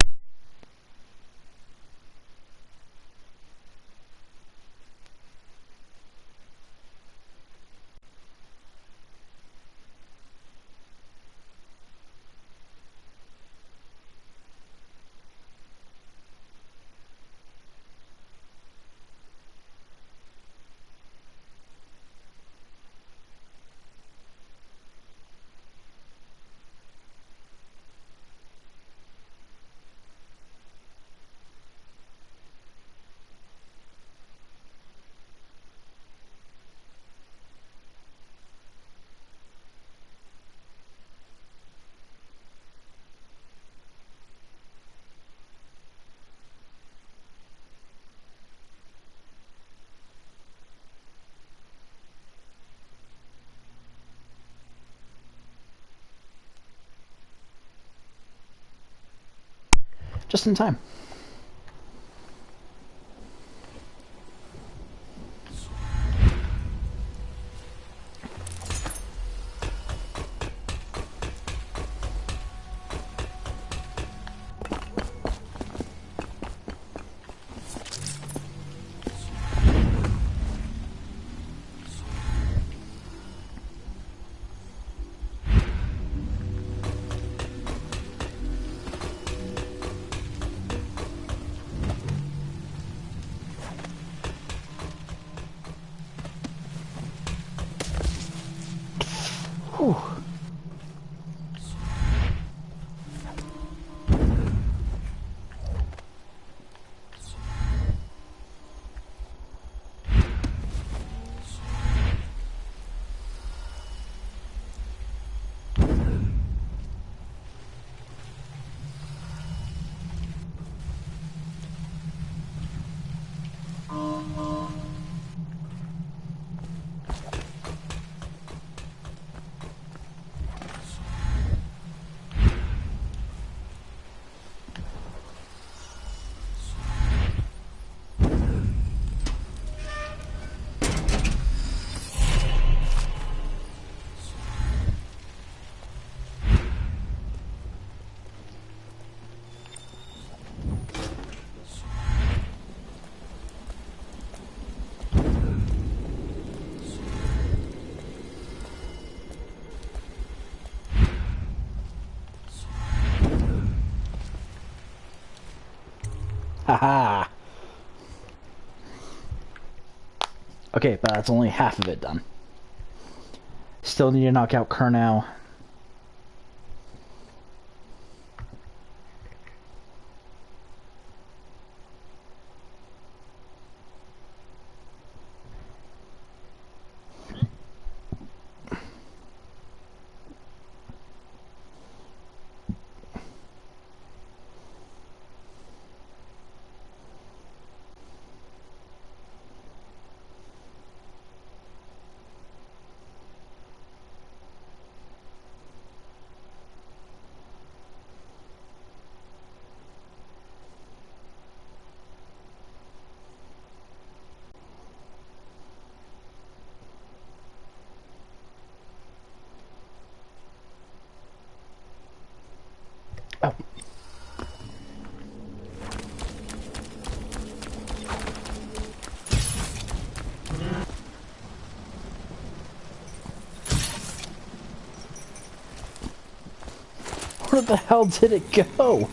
Just in time. Whew. Haha. Okay, but that's only half of it done. Still need to knock out Kurnow. Where the hell did it go?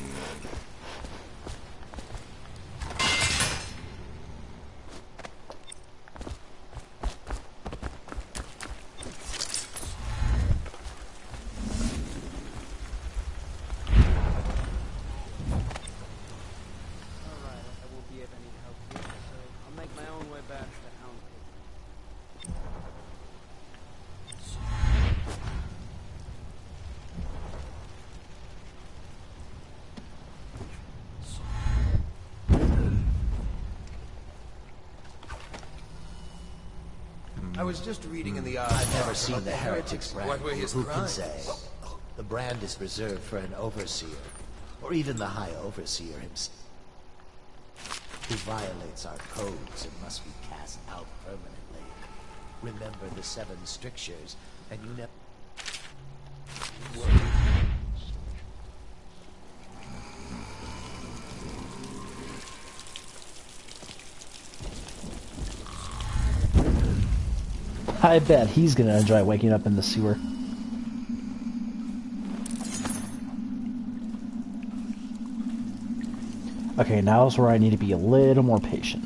I was just reading in the I've never seen the Heretic's brand. What were his Who can crimes? say? The brand is reserved for an overseer, or even the High Overseer himself. Who violates our codes and must be cast out permanently. Remember the 7 strictures, and you never... I bet he's gonna enjoy waking up in the sewer. Okay, now's where I need to be a little more patient.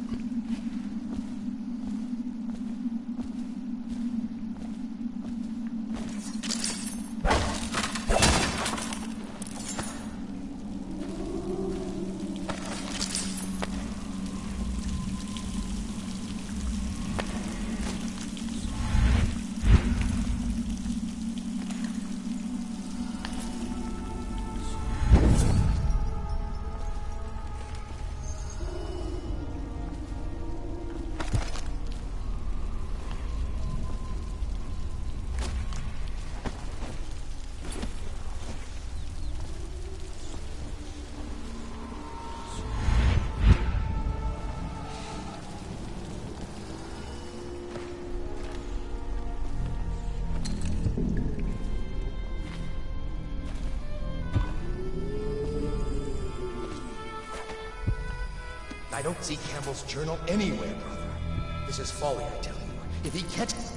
I don't see Campbell's journal anywhere, brother. This is folly, I tell you. If he catches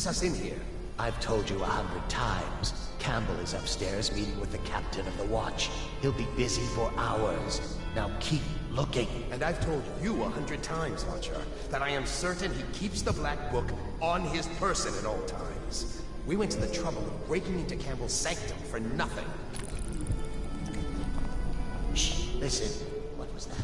us in here. I've told you 100 times. Campbell is upstairs meeting with the captain of the watch. He'll be busy for hours. Now keep looking. And I've told you 100 times, Archer, that I am certain he keeps the Black Book on his person at all times. We went to the trouble of breaking into Campbell's sanctum for nothing. Shh, listen. What was that?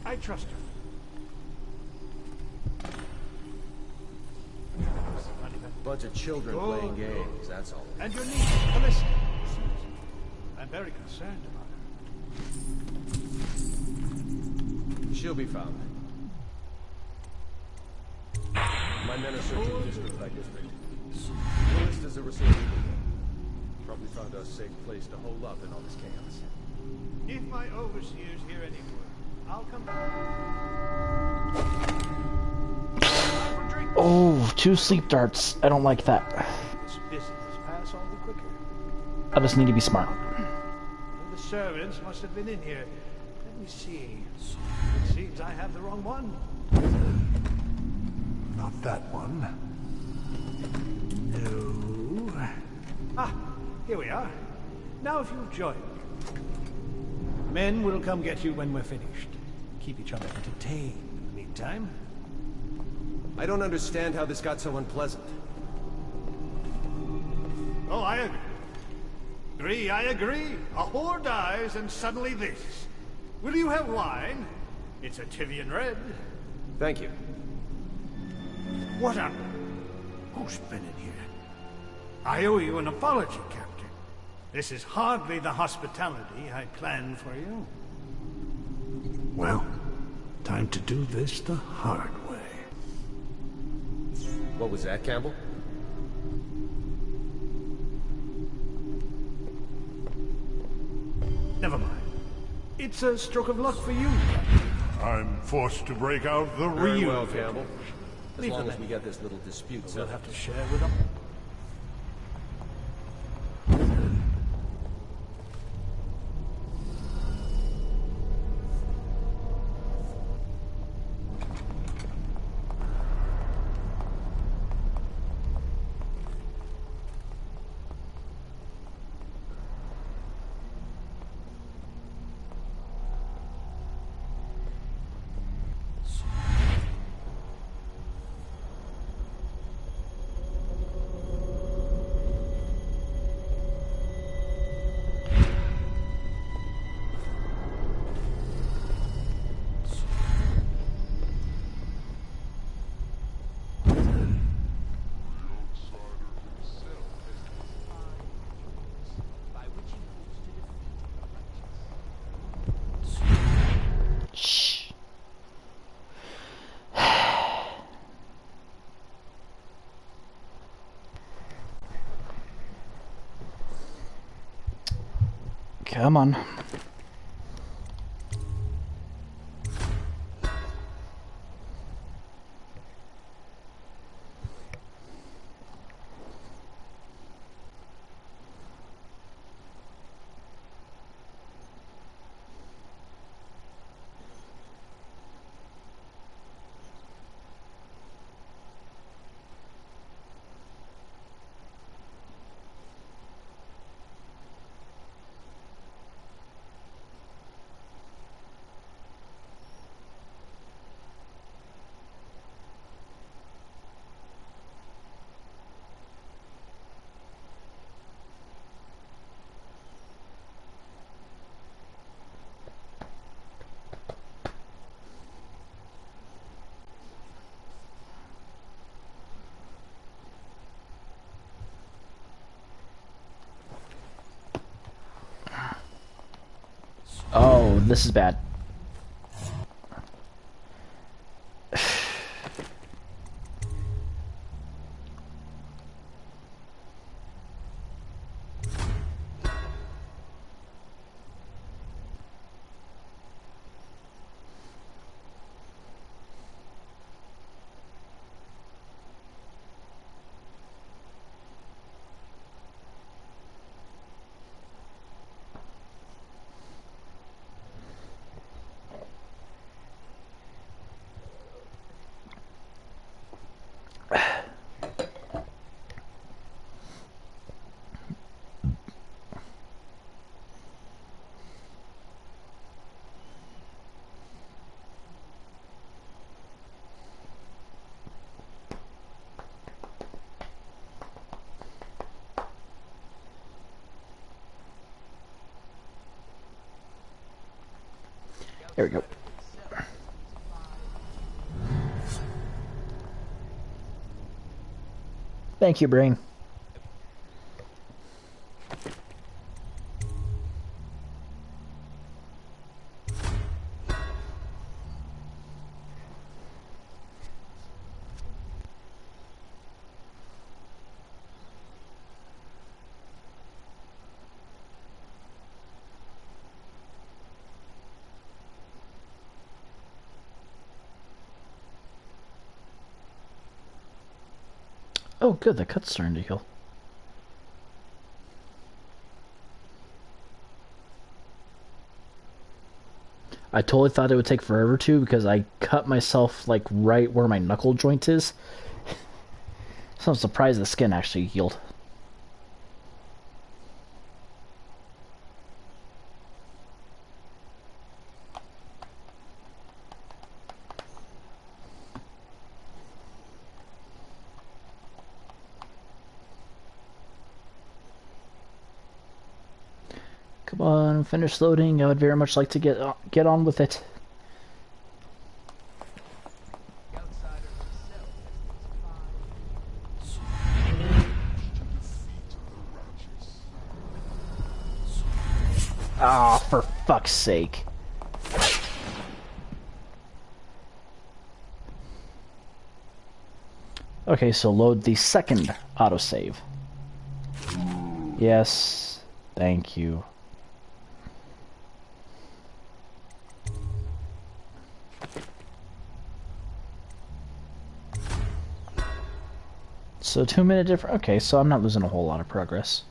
I trust her. Bunch of children playing games, that's all. And your niece, Felicity. I'm very concerned about her. She'll be found. My men are searching district by district. The list is a research. Probably found a safe place to hole up in all this chaos. If my overseer's here anymore, I'll come back. Oh, 2 sleep darts. I don't like that. This business pass all the quicker. I just need to be smart. The servants must have been in here. Let me see. It seems I have the wrong one. Not that one. No. Ah, here we are. Now if you'll join me. Men will come get you when we're finished. Keep each other entertained in the meantime. I don't understand how this got so unpleasant. Oh, I agree. I agree. A whore dies and suddenly this. Will you have wine? It's a Tivian red. Thank you. What a... Who's been in here? I owe you an apology, Captain. This is hardly the hospitality I planned for you. Well, time to do this the hard way. What was that, Campbell? Never mind. It's a stroke of luck for you. I'm forced to break out the Very real well, Campbell. As Leave long them as we get this little dispute We'll settled. have to share with them. Shh. Come on. Oh, this is bad. There we go. Thank you, brain. Oh, good. The cut's starting to heal. I totally thought it would take forever to because I cut myself like right where my knuckle joint is. So I'm surprised the skin actually healed. Come on, finish loading. I would very much like to get on with it. Ah, for fuck's sake. Okay, so load the second autosave. Yes, thank you. So 2-minute difference. Okay, so I'm not losing a whole lot of progress.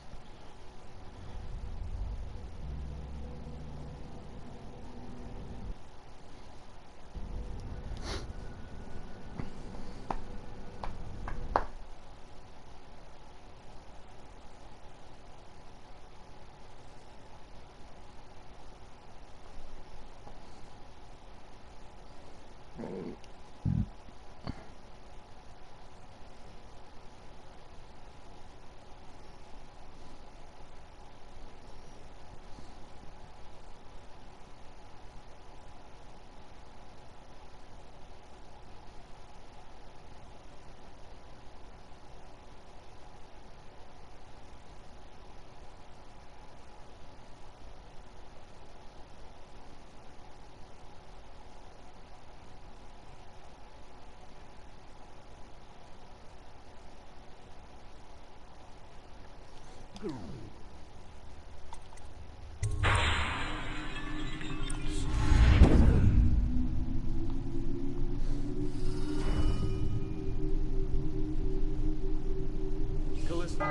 Time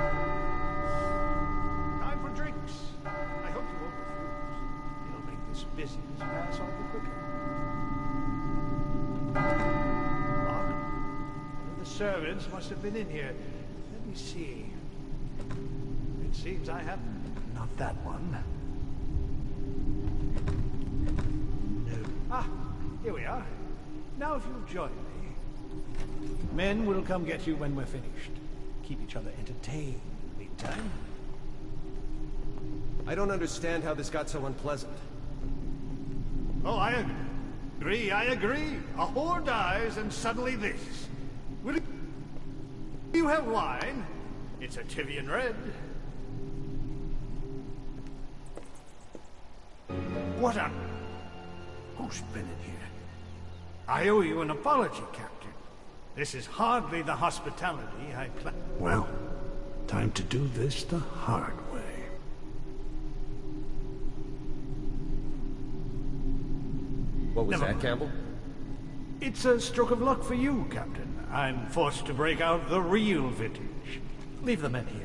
for drinks. I hope you won't refuse. It'll make this business pass all the quicker. Locked. One of the servants must have been in here. Let me see. It seems I have... Not that one. No. Ah, here we are. Now if you'll join me. Men will come get you when we're finished. Keep each other entertained in the meantime. I don't understand how this got so unpleasant. Oh, I agree, I agree. A whore dies and suddenly this. Will you have wine? It's a Tivian Red. What a... Who's been in here? I owe you an apology, Captain. This is hardly the hospitality I planned. Well, time to do this the hard way. What was Never that, mind. Campbell? It's a stroke of luck for you, Captain. I'm forced to break out the real vintage. Leave the men here.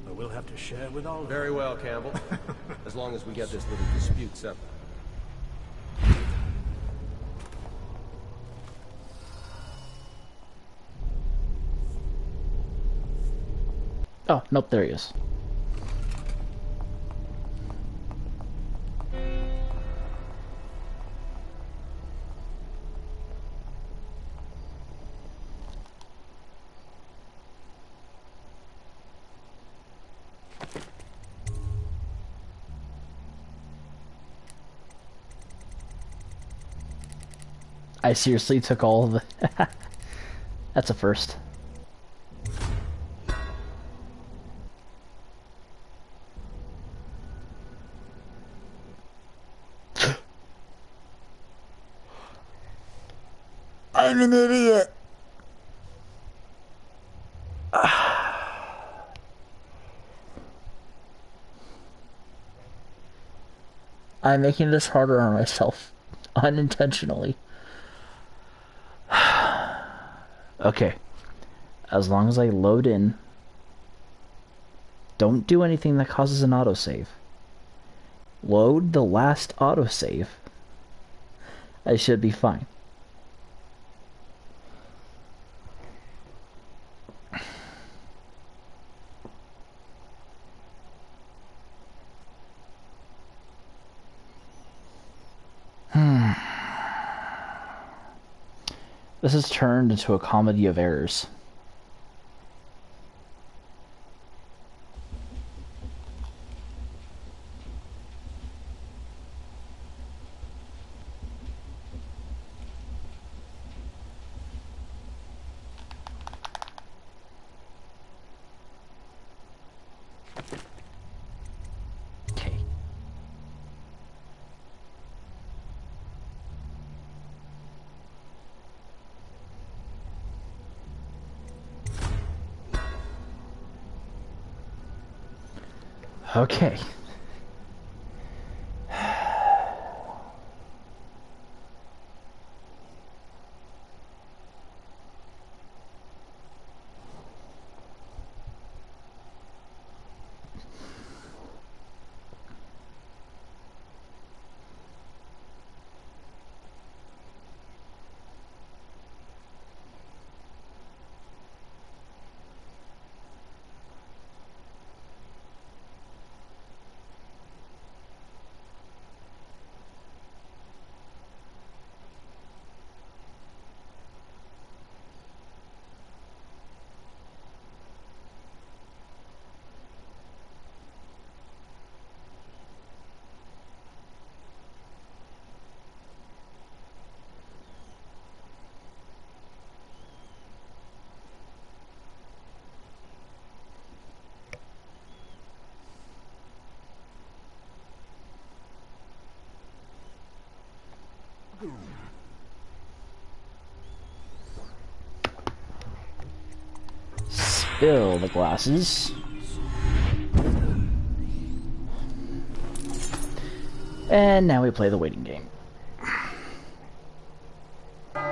But we'll have to share with all... Very well, Campbell. As long as we get this little dispute settled. Oh, nope, there he is. I seriously took all of the... That's a first. I'm an idiot. I'm making this harder on myself. Unintentionally. Okay. As long as I load in. Don't do anything that causes an autosave. Load the last autosave. I should be fine. This has turned into a comedy of errors. Okay. Okay. Spill the glasses. And now we play the waiting game. Time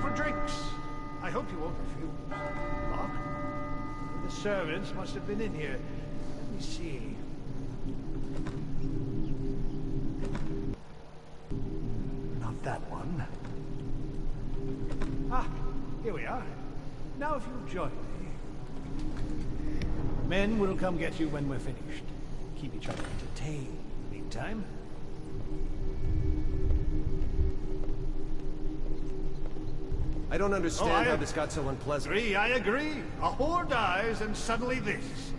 for drinks. I hope you won't refuse. Doc? The servants must have been in here. Let me see. Not that one. Ah, here we are. Now if you'll join me. Men will come get you when we're finished. Keep each other entertained in the meantime. I don't understand how this got so unpleasant. I agree. A whore dies and suddenly this.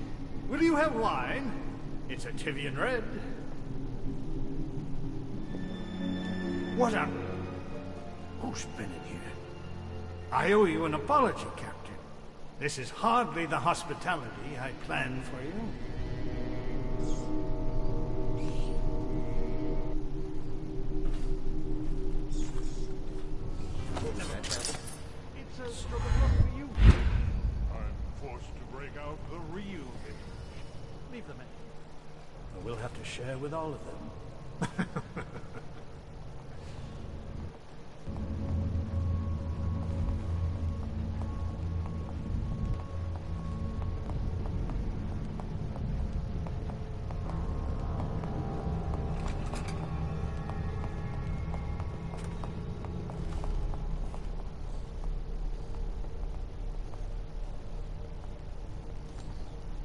Will you have wine? It's a Tivian red. What a... Who's been in here? I owe you an apology, Captain. This is hardly the hospitality I planned for you. It's a stroke of luck for you. I'm forced to break out the real bit. Leave them in. Or we'll have to share with all of them.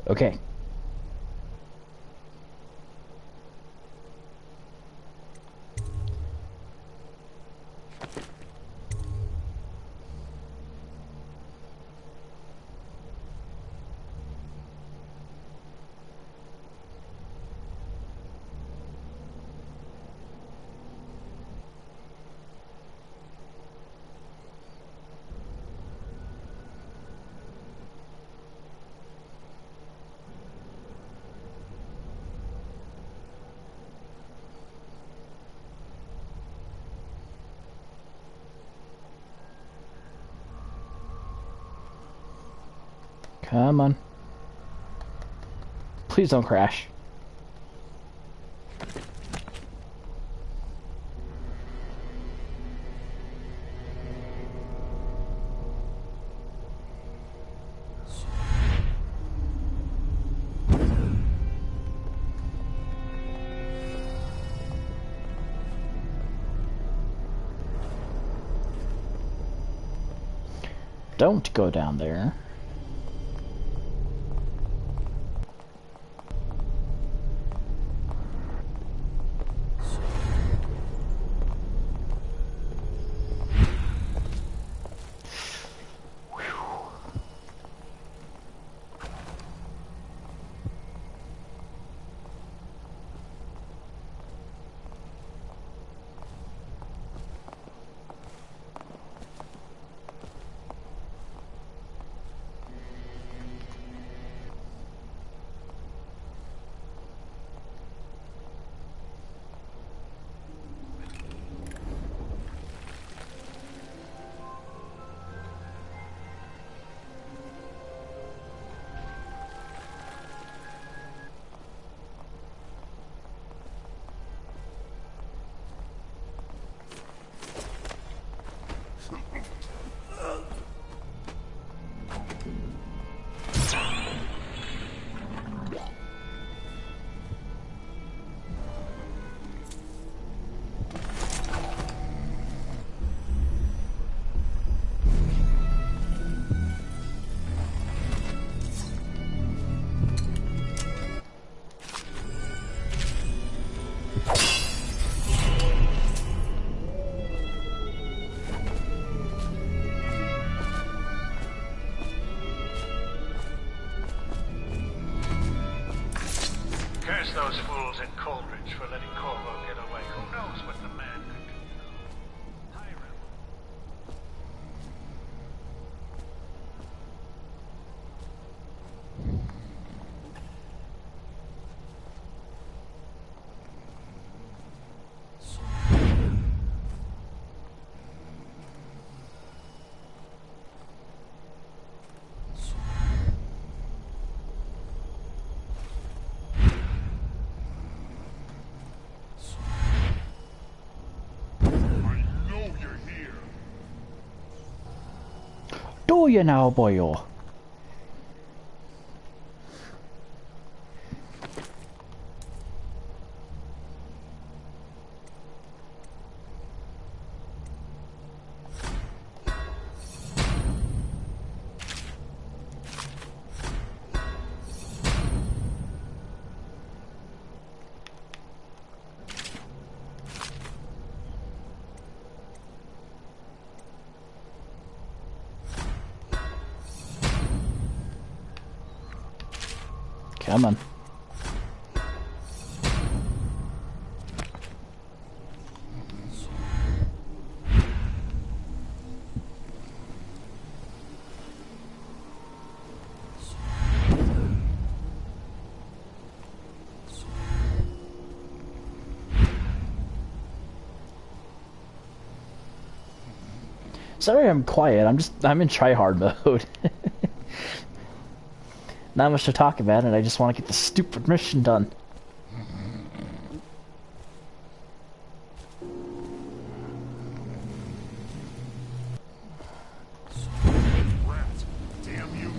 Okay. Come on. Please don't crash. Don't go down there. Curse those fools in Coldridge for letting Corvo get away. Who knows what the man could do? Do you now, boyo? Come on. Sorry I'm quiet, I'm in try-hard mode. Not much to talk about, and I just want to get this stupid mission done. Damn you.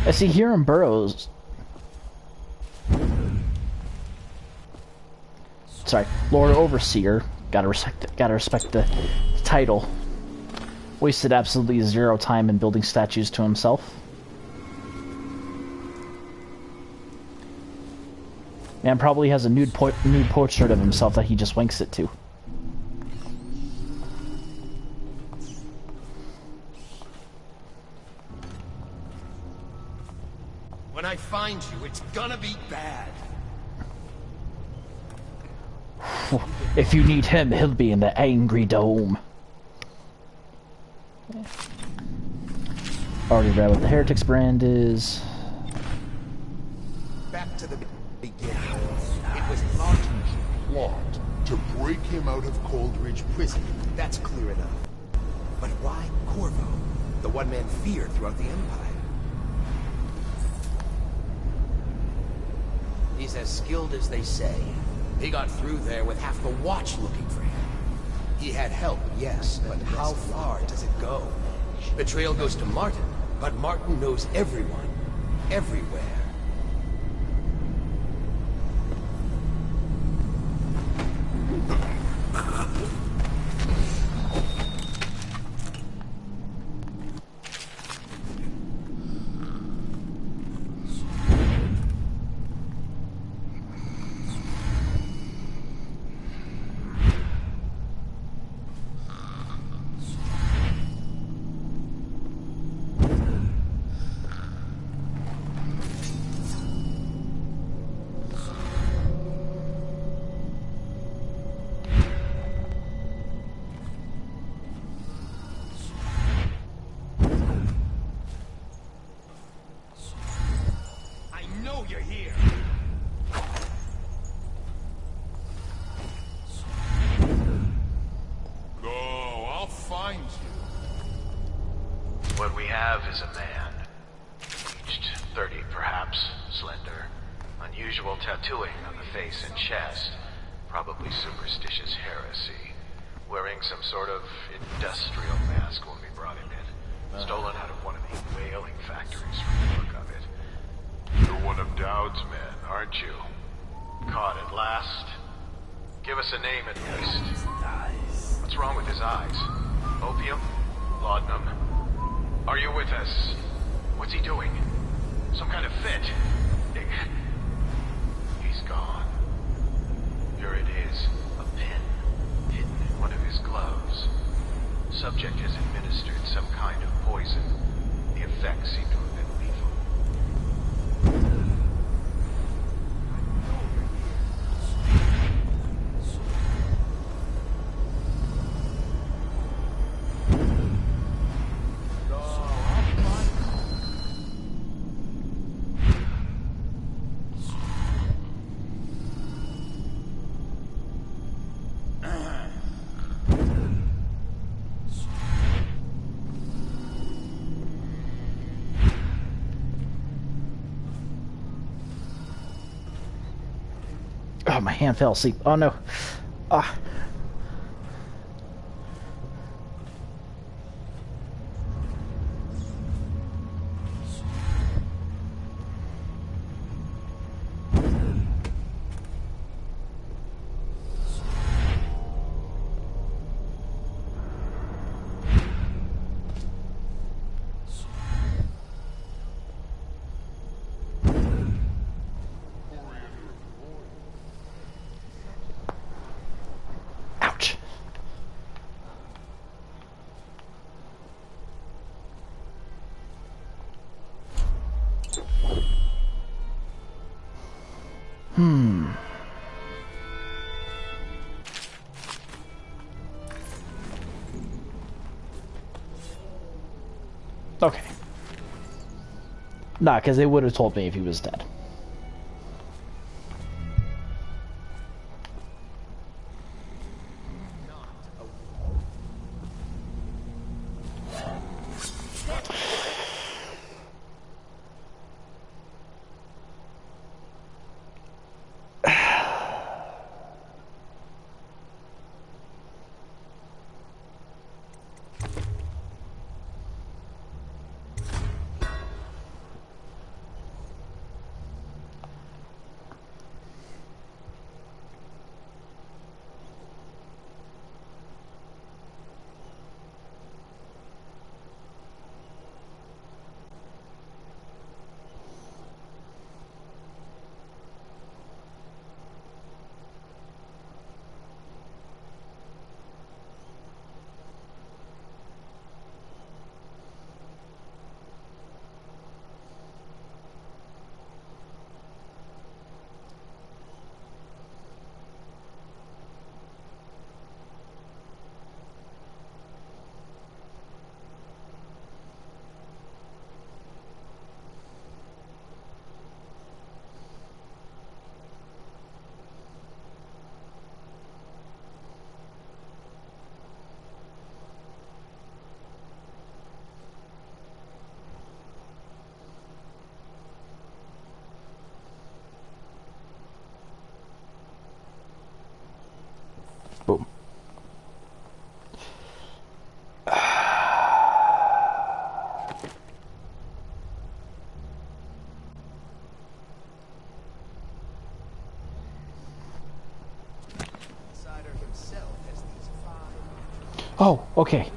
I see here in Burroughs. Sorry, Lord Overseer. Gotta respect the title. Wasted absolutely zero time in building statues to himself. Man probably has a nude portrait of himself that he just winks it to. When I find you, it's gonna be bad. If you need him, he'll be in the Angry Dome. Already read what the Heretics brand is. Back to the beginning. It was Martin's plot to break him out of Coldridge Prison. That's clear enough. But why Corvo? The one man feared throughout the Empire. He's as skilled as they say. He got through there with half the watch looking for him. He had help, yes, but how far does it go? The trail goes to Martin, but Martin knows everyone, everywhere. What we have is a man, aged 30 perhaps, slender, unusual tattooing on the face and chest, probably superstitious heresy. wearing some sort of industrial mask when we brought him in. Stolen out of one of the whaling factories from the look of it. You're one of Dowd's men, aren't you? Caught at last. Give us a name at least. What's wrong with his eyes? Opium? Laudanum? Are you with us? What's he doing? Some kind of fit? He's gone. Here it is. A pen. Hidden in one of his gloves. Subject has administered some kind of poison. The effects seem to have been lethal. Oh, my hand fell asleep. Oh no. Ah. Ouch. Okay. Nah, because they would have told me if he was dead. Boom. Oh, okay.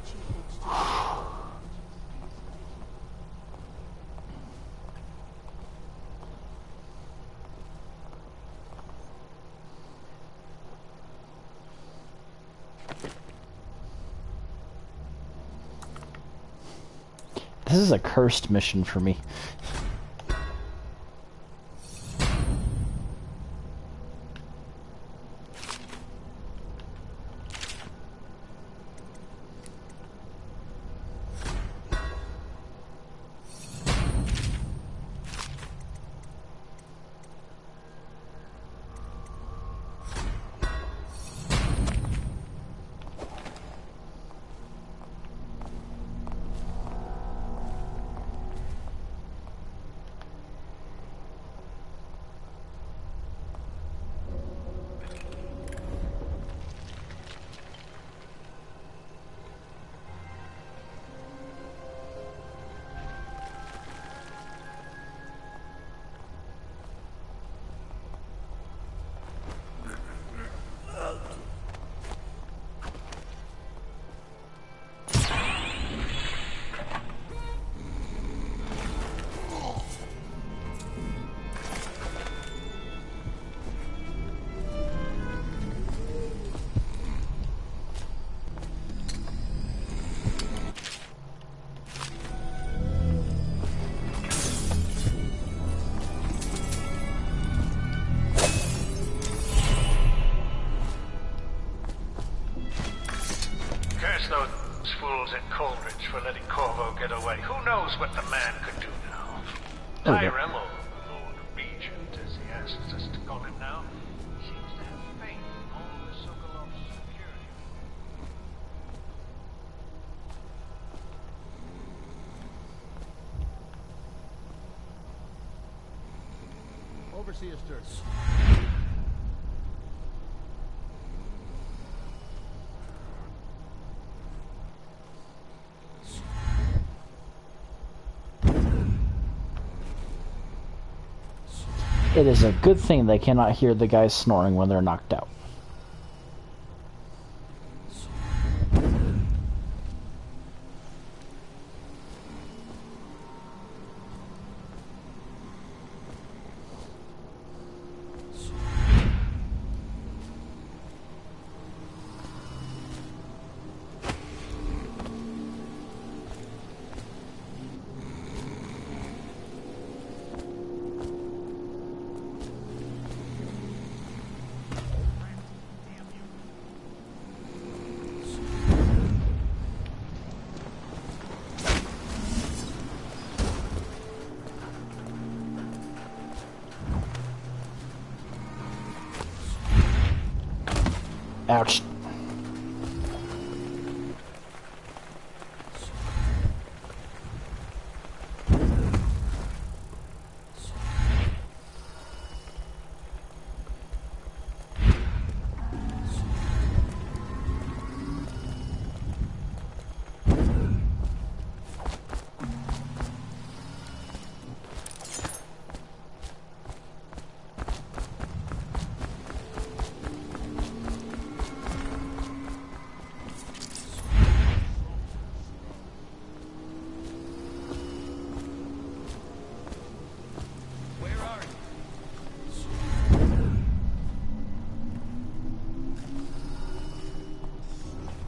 This is a cursed mission for me. knows what the man could do now? Tyrell, or Lord Regent, as he asks us to call him now, seems to have faith in all the Sokolov's security. Overseer Sturgis. It is a good thing they cannot hear the guys snoring when they're knocked out. Ouch.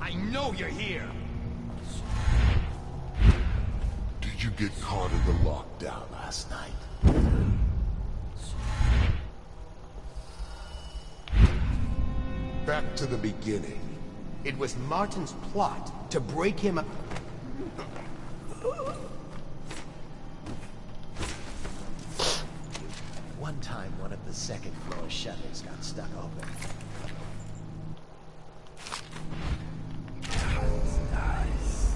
I know you're here! Did you get caught in the lockdown last night? Back to the beginning. It was Martin's plot to break him up. One time, one of the second floor shutters got stuck open. Nice.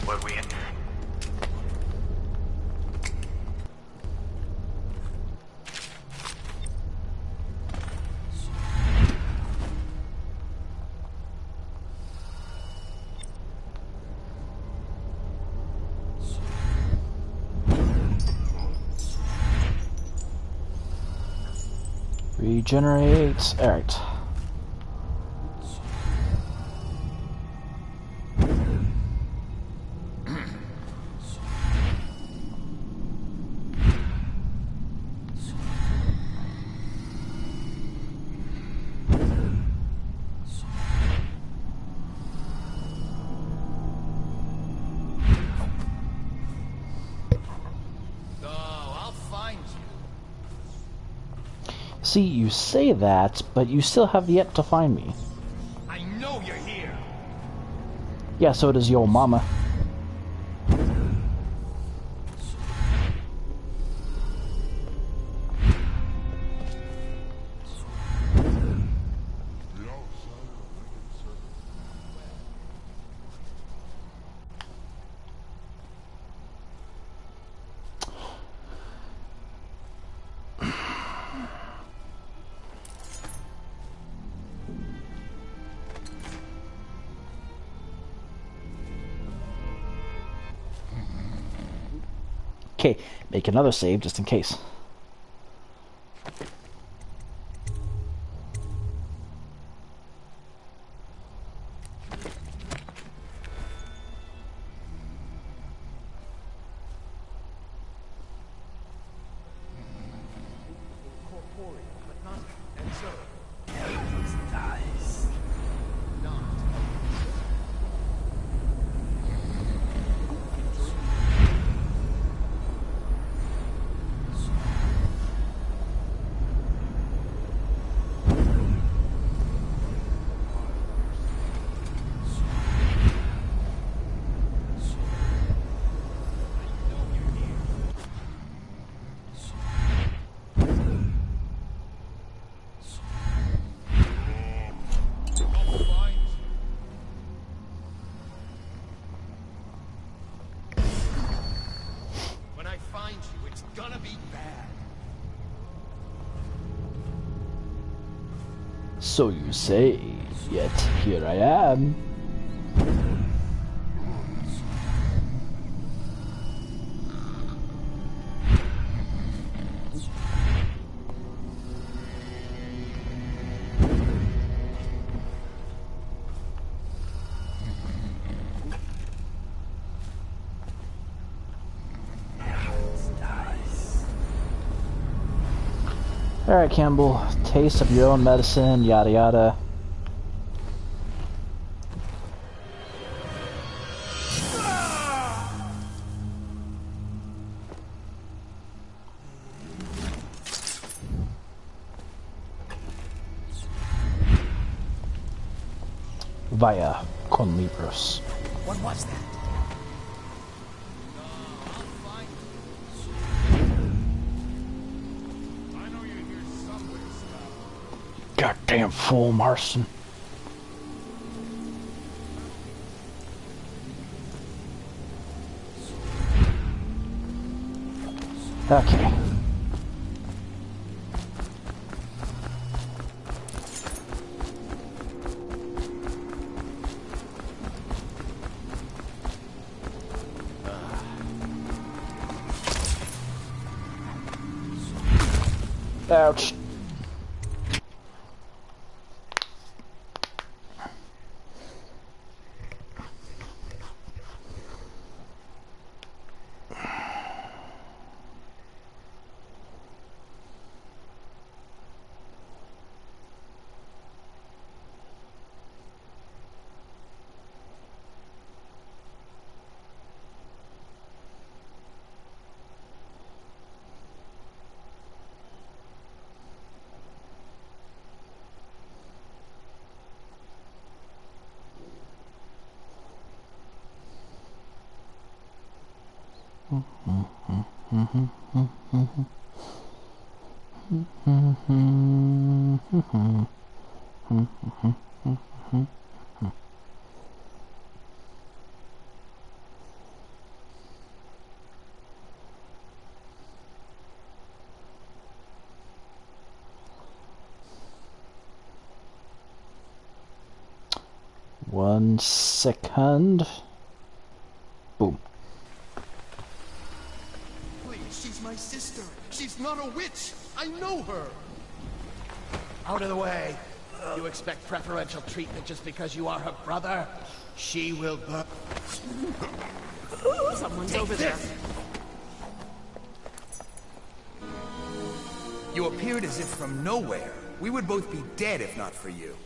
What we in? Regenerates. Alright. See, you say that, but you still have yet to find me. I know you're here! Yeah, so does your mama. Okay, make another save just in case. When I find you, it's gonna be bad. So you say, yet here I am. Alright, Campbell, taste of your own medicine, yada yada. Vaya con libros. What was that? Goddamn fool, Marston. Okay. Ouch. One second. Boom. Please, she's my sister. She's not a witch. I know her. Out of the way. You expect preferential treatment just because you are her brother? She will burn. Someone's over there. You appeared as if from nowhere. We would both be dead if not for you.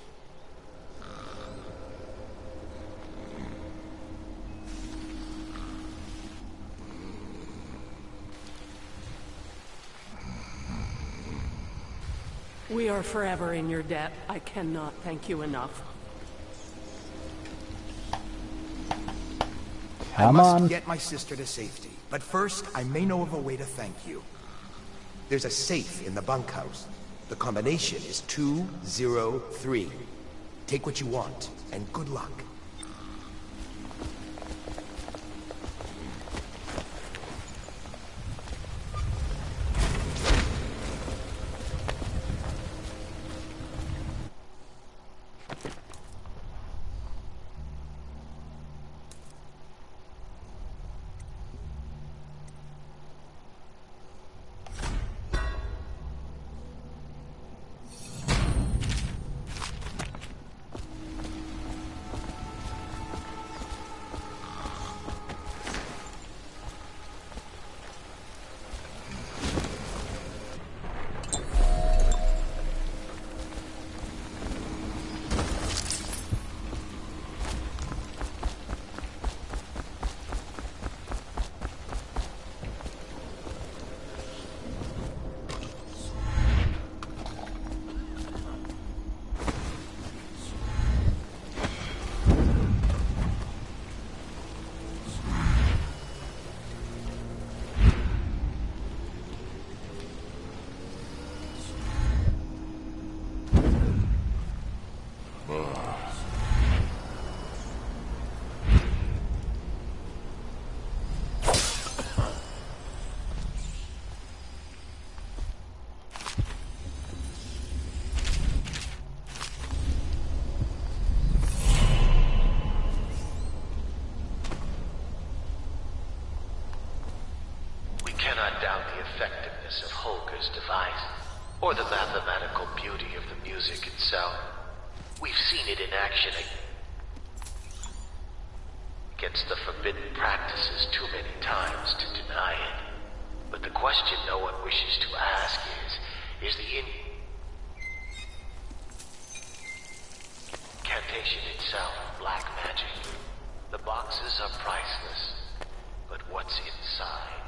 We are forever in your debt. I cannot thank you enough. I must get my sister to safety. But first, I may know of a way to thank you. There's a safe in the bunkhouse. The combination is 203. Take what you want, and good luck. deadness of Holger's device, or the mathematical beauty of the music itself. We've seen it in action against the forbidden practices too many times to deny it. But the question no one wishes to ask is the incantation itself black magic? The boxes are priceless, but what's inside?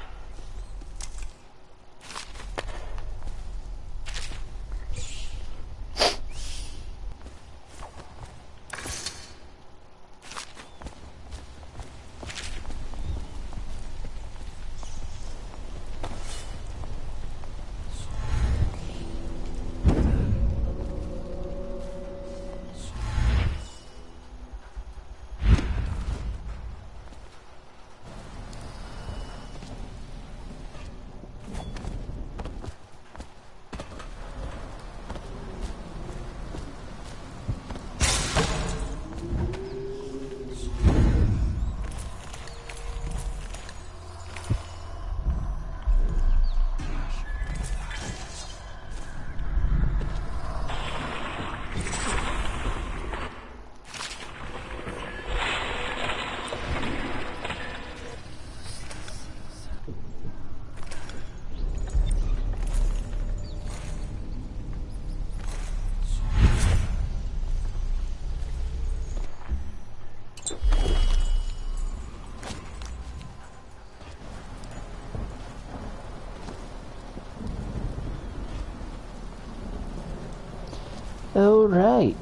All right.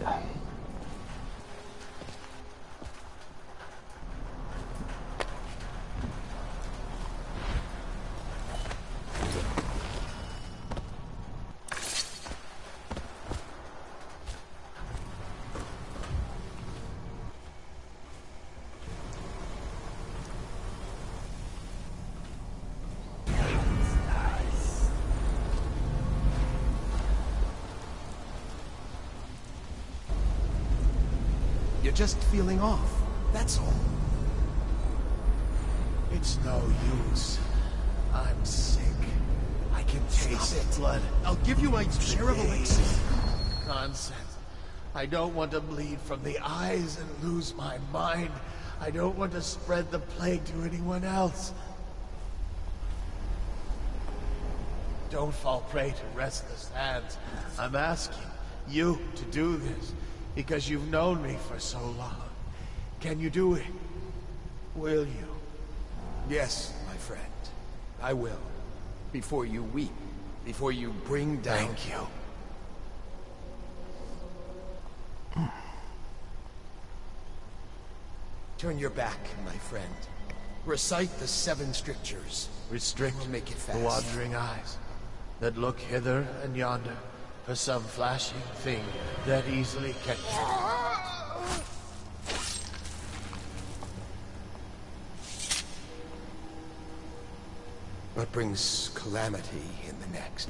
You're just feeling off, that's all. It's no use. I'm sick. I can taste the blood. I'll give you my share of elixir. Nonsense. I don't want to bleed from the eyes and lose my mind. I don't want to spread the plague to anyone else. Don't fall prey to restless hands. I'm asking you to do this because you've known me for so long. Can you do it? Will you? Yes, my friend. I will. Before you weep. Before you bring down... Thank you. Turn your back, my friend. Recite the 7 strictures. Restrict We'll make it the fast. wandering eyes that look hither and yonder for some flashing thing that easily catches. What brings calamity in the next?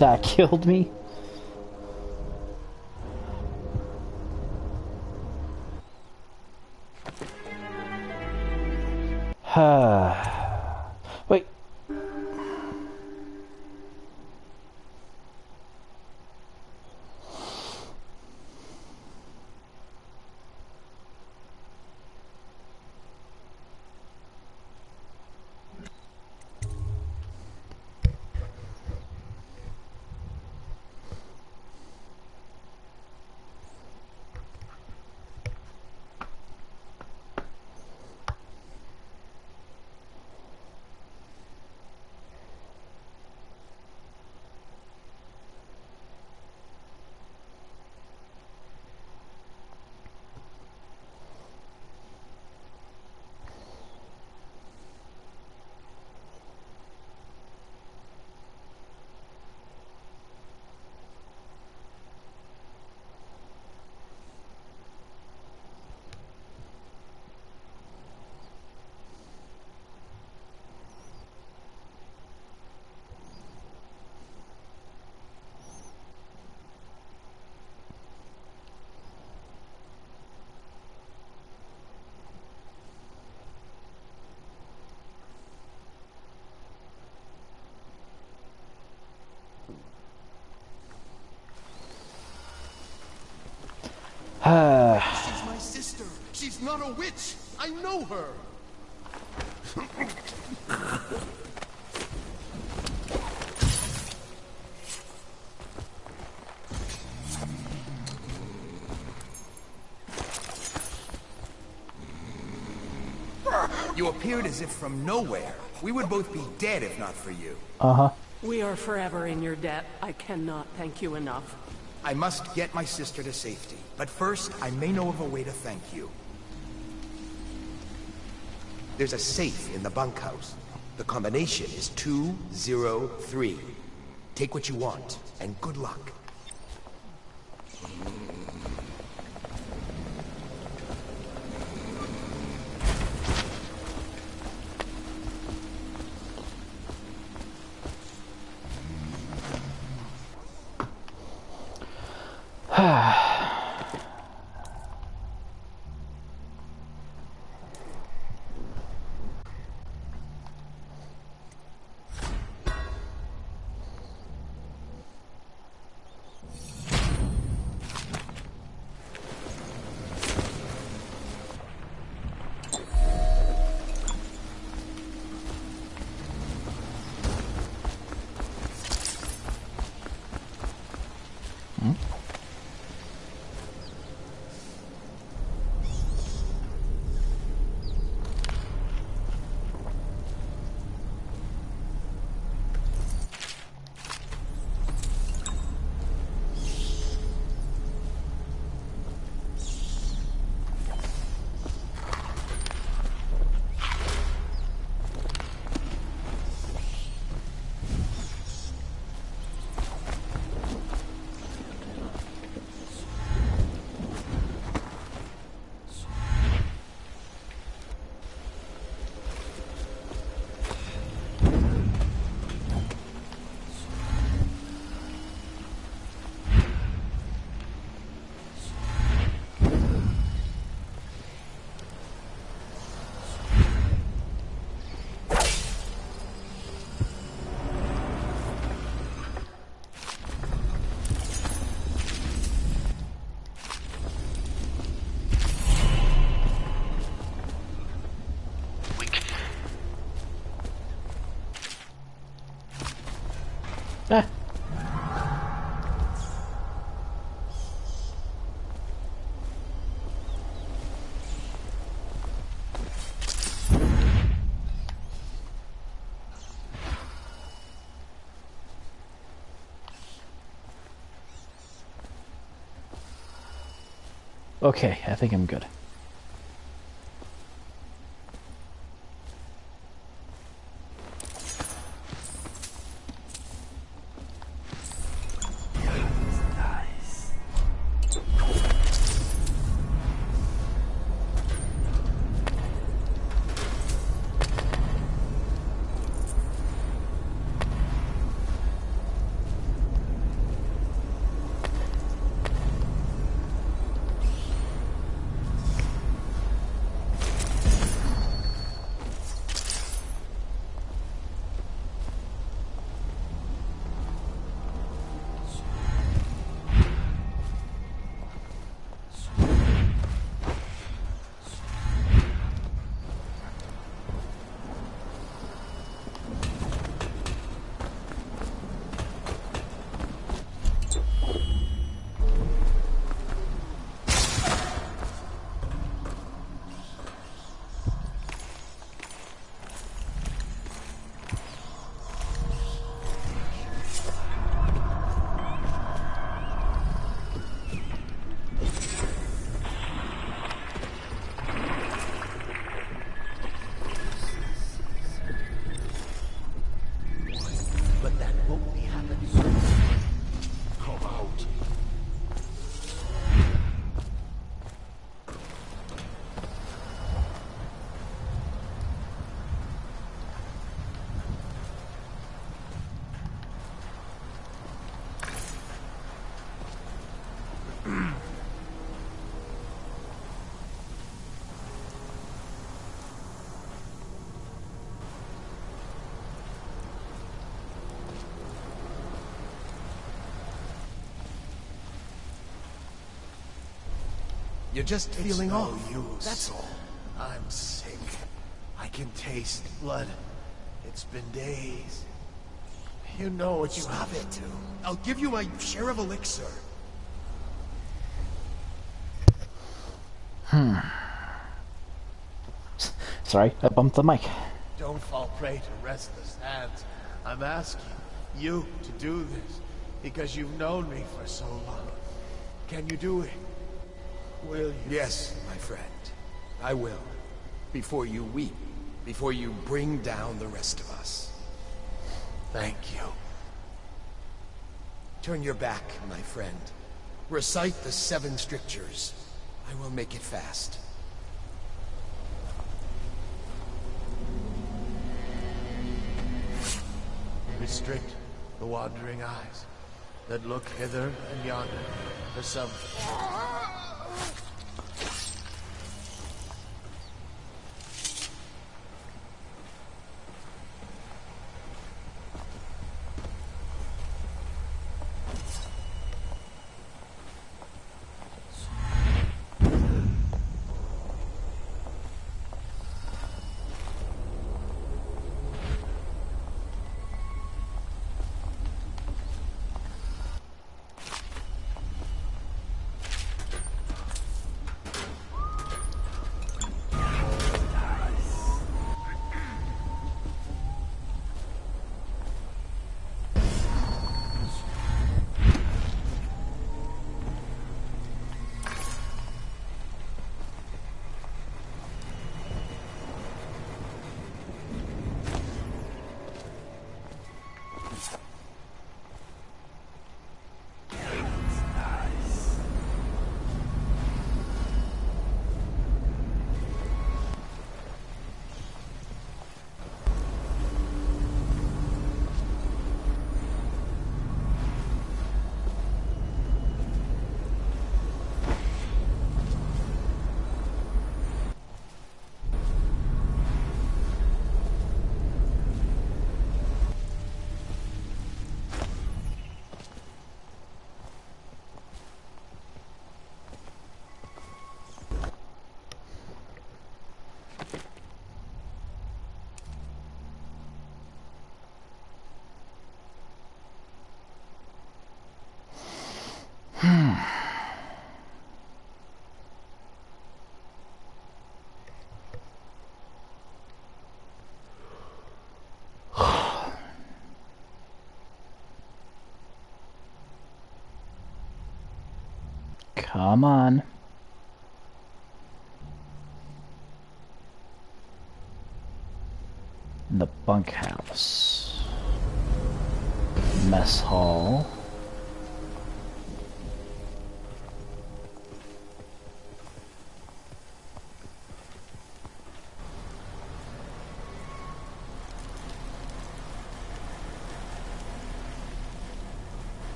That killed me. Wait. She's my sister. She's not a witch. I know her. You appeared as if from nowhere. We would both be dead if not for you. Uh-huh. We are forever in your debt. I cannot thank you enough. I must get my sister to safety, but first, I may know of a way to thank you. There's a safe in the bunkhouse. The combination is 203. Take what you want, and good luck. Okay, I think I'm good. You're just feeling no off. use. That's all. I'm sick. I can taste blood. It's been days. You know what you have to do. I'll give you my share of elixir. Sorry, I bumped the mic. Don't fall prey to restless hands. I'm asking you to do this because you've known me for so long. Can you do it? Will you? Yes, my friend. I will. Before you weep. Before you bring down the rest of us. Thank you. Turn your back, my friend. Recite the 7 strictures. I will make it fast. Restrict the wandering eyes that look hither and yonder for something. Come on. The bunkhouse. Mess hall.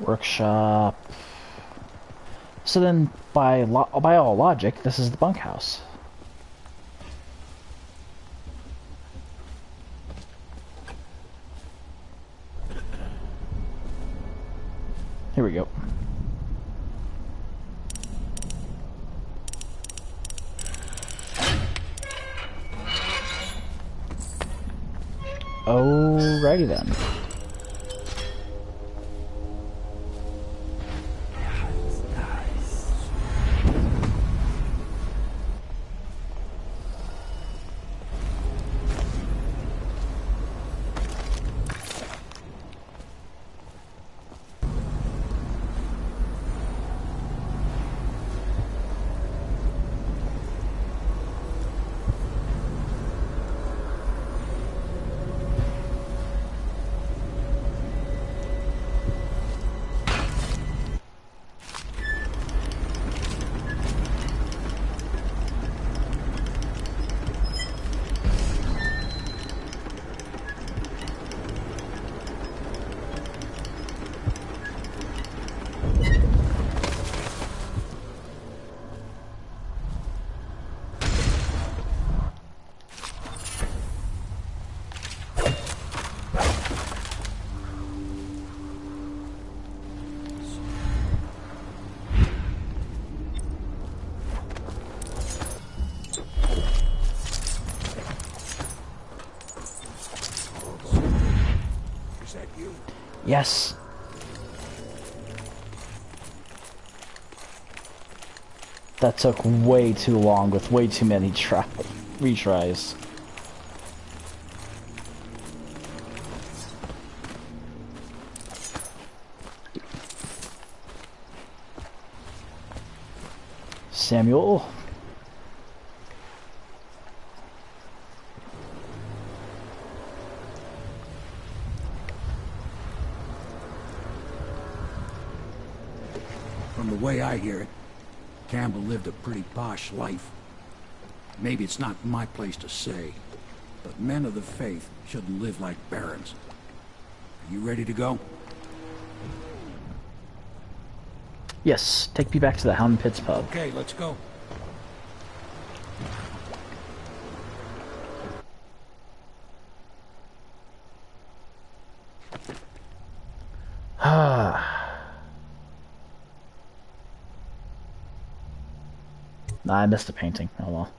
Workshop. So then, by all logic, this is the bunkhouse. Here we go. Alrighty then. Yes. That took way too long with way too many retries. Samuel. From the way I hear it, Campbell lived a pretty posh life. Maybe it's not my place to say, but men of the faith shouldn't live like barons. Are you ready to go? Yes, take me back to the Hound Pits pub. Okay, let's go. Nah, I missed the painting. Oh well.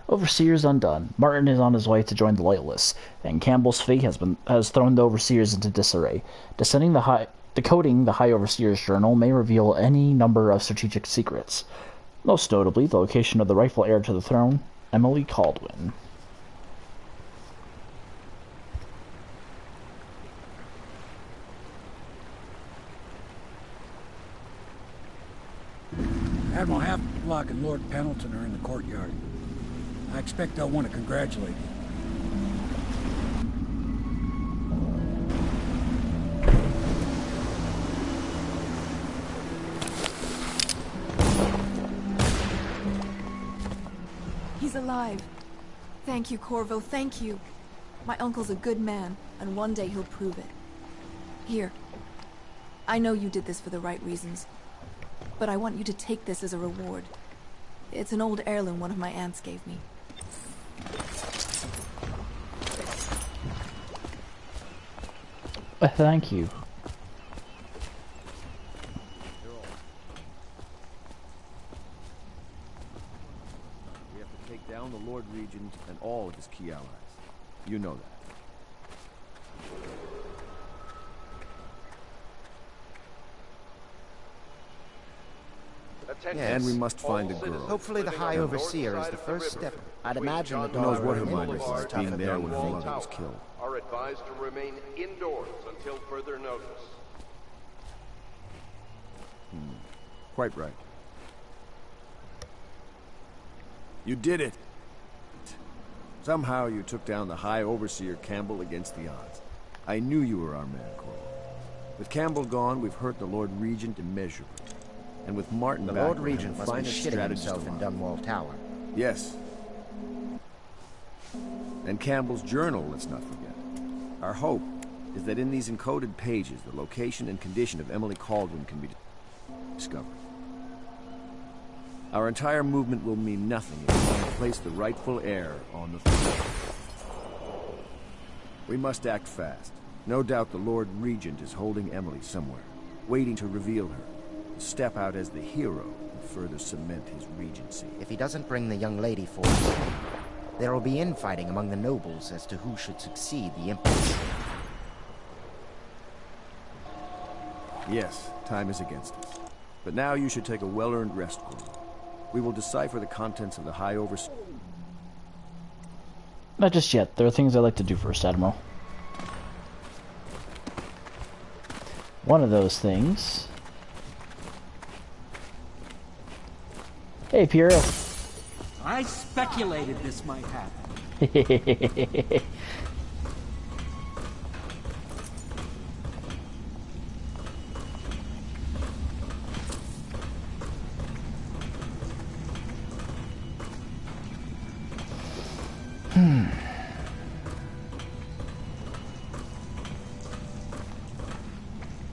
Overseers undone. Martin is on his way to join the Loyalists, and Campbell's fate has thrown the Overseers into disarray. Decoding the High Overseer's journal may reveal any number of strategic secrets. Most notably, the location of the rightful heir to the throne, Emily Caldwin. Admiral Havelock and Lord Pendleton are in the courtyard. I expect they'll want to congratulate you. He's alive. Thank you, Corvo, thank you. My uncle's a good man, and one day he'll prove it. Here. I know you did this for the right reasons, but I want you to take this as a reward. It's an old heirloom one of my aunts gave me. Thank you. We have to take down the Lord Regent and all of his key allies. You know that. Yes. And we must find the girl. Hopefully the High Overseer is the first step. I'd imagine the Who knows what her daughter mind is was tougher being there than when her fate. mother was killed. Are advised to remain indoors until further notice. Quite right. You did it! Somehow you took down the High Overseer Campbell against the odds. I knew you were our man, Cole. With Campbell gone, we've hurt the Lord Regent immeasurably. And with Martin The back, Lord we're Regent the must be finest shitting strategist himself in alive. Dunwall Tower. Yes. And Campbell's journal, let's not forget. Our hope is that in these encoded pages, the location and condition of Emily Caldwin can be discovered. Our entire movement will mean nothing if we can't place the rightful heir on the throne. We must act fast. No doubt the Lord Regent is holding Emily somewhere, waiting to reveal her, to step out as the hero and further cement his regency. If he doesn't bring the young lady forward, there will be infighting among the nobles as to who should succeed the Empress. Yes, time is against us. But now you should take a well-earned rest, Gordon. We will decipher the contents of the High Overseer. Not just yet. There are things I'd like to do first, Admiral. One of those things... Hey, Piero. I speculated this might happen.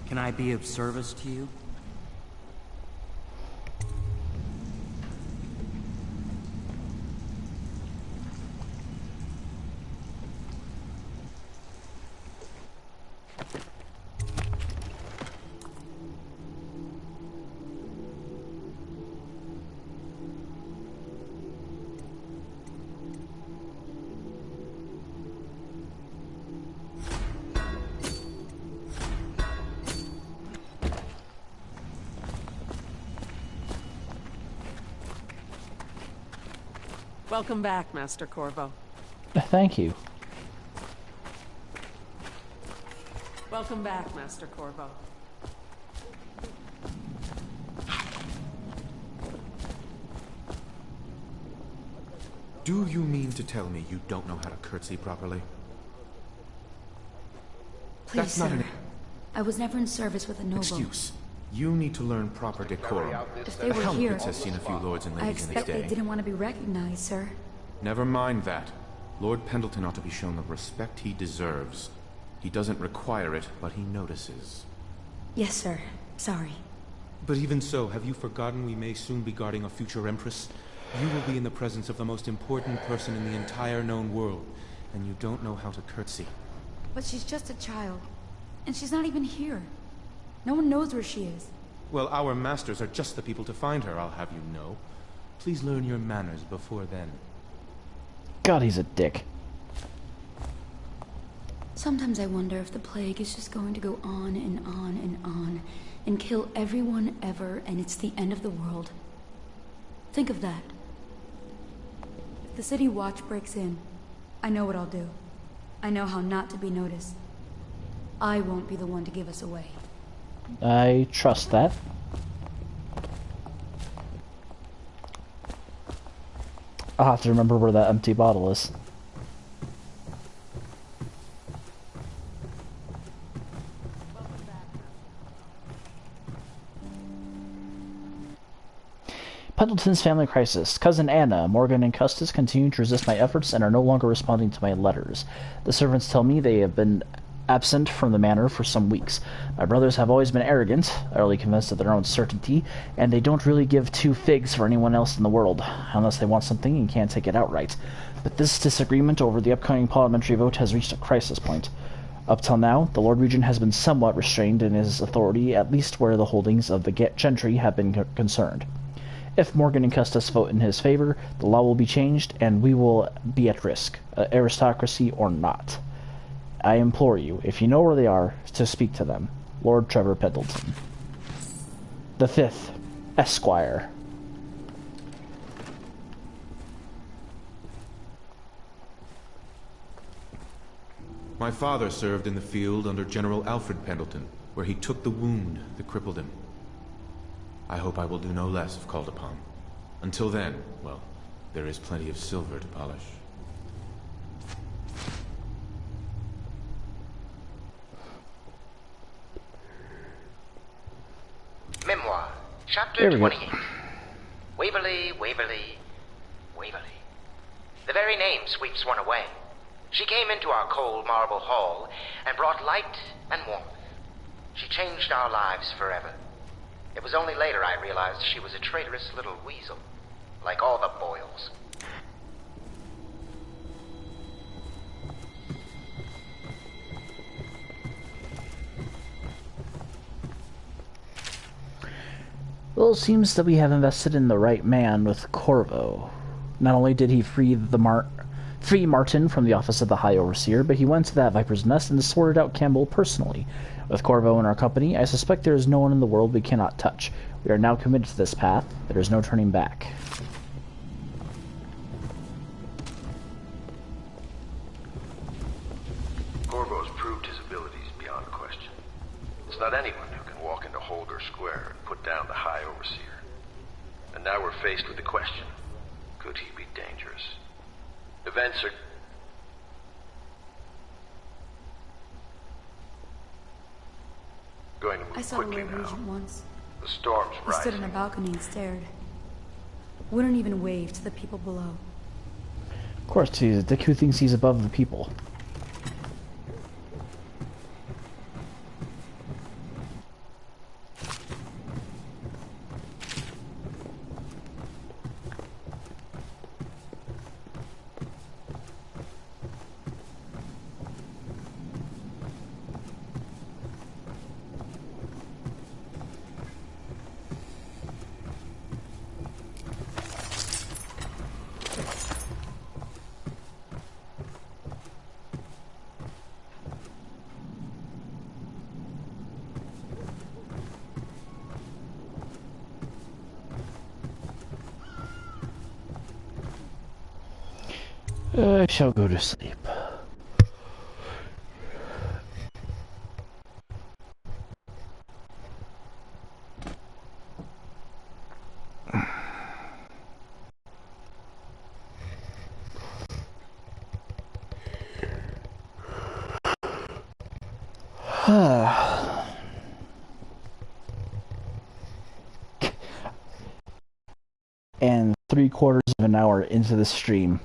Can I be of service to you? Welcome back, Master Corvo. Thank you. Welcome back, Master Corvo. Do you mean to tell me you don't know how to curtsy properly? Please, That's not sir. an I was never in service with a noble. excuse. You need to learn proper decorum. If they were The here, Helmets has seen a few lords and I ladies in its expect they day. didn't want to be recognized, sir. Never mind that. Lord Pendleton ought to be shown the respect he deserves. He doesn't require it, but he notices. Yes, sir. Sorry. But even so, have you forgotten we may soon be guarding a future Empress? You will be in the presence of the most important person in the entire known world, and you don't know how to curtsy. But she's just a child. And she's not even here. No one knows where she is. Well, our masters are just the people to find her, I'll have you know. Please learn your manners before then. God, he's a dick. Sometimes I wonder if the plague is just going to go on and on and on and kill everyone ever, and it's the end of the world. Think of that. If the city watch breaks in, I know what I'll do. I know how not to be noticed. I won't be the one to give us away. I trust that. I'll have to remember where that empty bottle is. Pendleton's family crisis. Cousin Anna, Morgan, and Custis continue to resist my efforts and are no longer responding to my letters. The servants tell me they have been absent from the manor for some weeks. My brothers have always been arrogant, utterly convinced of their own certainty, and they don't really give two figs for anyone else in the world, unless they want something and can't take it outright. But this disagreement over the upcoming parliamentary vote has reached a crisis point. Up till now, the Lord Regent has been somewhat restrained in his authority, at least where the holdings of the gentry have been concerned. If Morgan and Custis vote in his favor, the law will be changed, and we will be at risk, aristocracy or not. I implore you, if you know where they are, to speak to them. Lord Trevor Pendleton. The 5th, Esquire. My father served in the field under General Alfred Pendleton, where he took the wound that crippled him. I hope I will do no less if called upon. Until then, well, there is plenty of silver to polish. Memoir, chapter 28. Waverly, Waverly, Waverly. The very name sweeps one away. She came into our cold marble hall and brought light and warmth. She changed our lives forever. It was only later I realized she was a traitorous little weasel, like all the Boyles. Well, it seems that we have invested in the right man with Corvo. Not only did he free Martin from the office of the High Overseer, but he went to that Viper's Nest and sorted out Campbell personally. With Corvo in our company, I suspect there is no one in the world we cannot touch. We are now committed to this path. There is no turning back. Corvo's proved his abilities beyond question. It's not anyone who can walk into Holger Square and put down the High Overseer. And now we're faced with the question, could he be dangerous? Events are... going to move I saw the quickly Lord now. Regent once. The storm's He stood rising. on a balcony and stared. Wouldn't even wave to the people below. Of course, he's a dick who thinks he's above the people. I shall go to sleep. And 3/4 of an hour into the stream,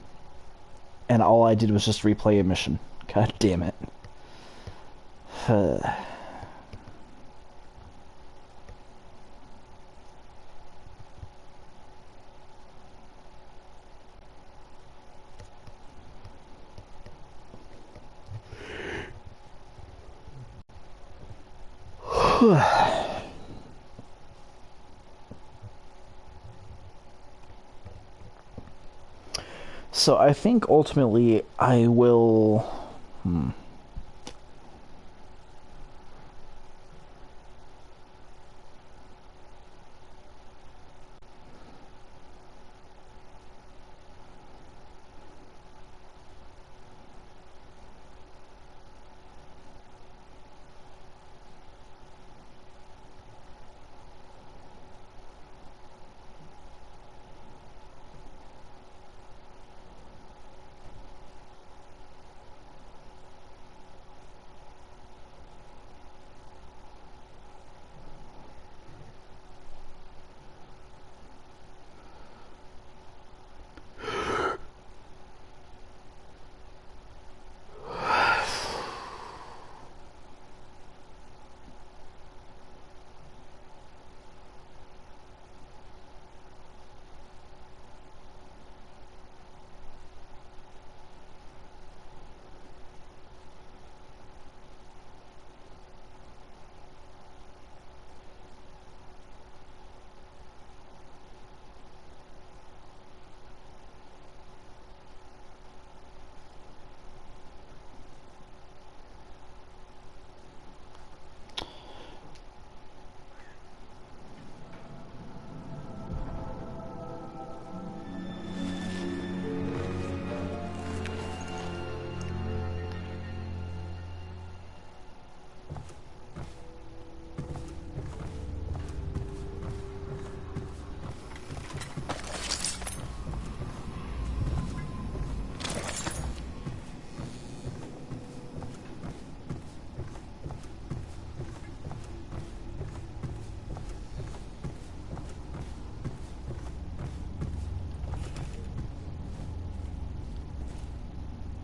and all I did was just replay a mission. God damn it. So I think ultimately I will...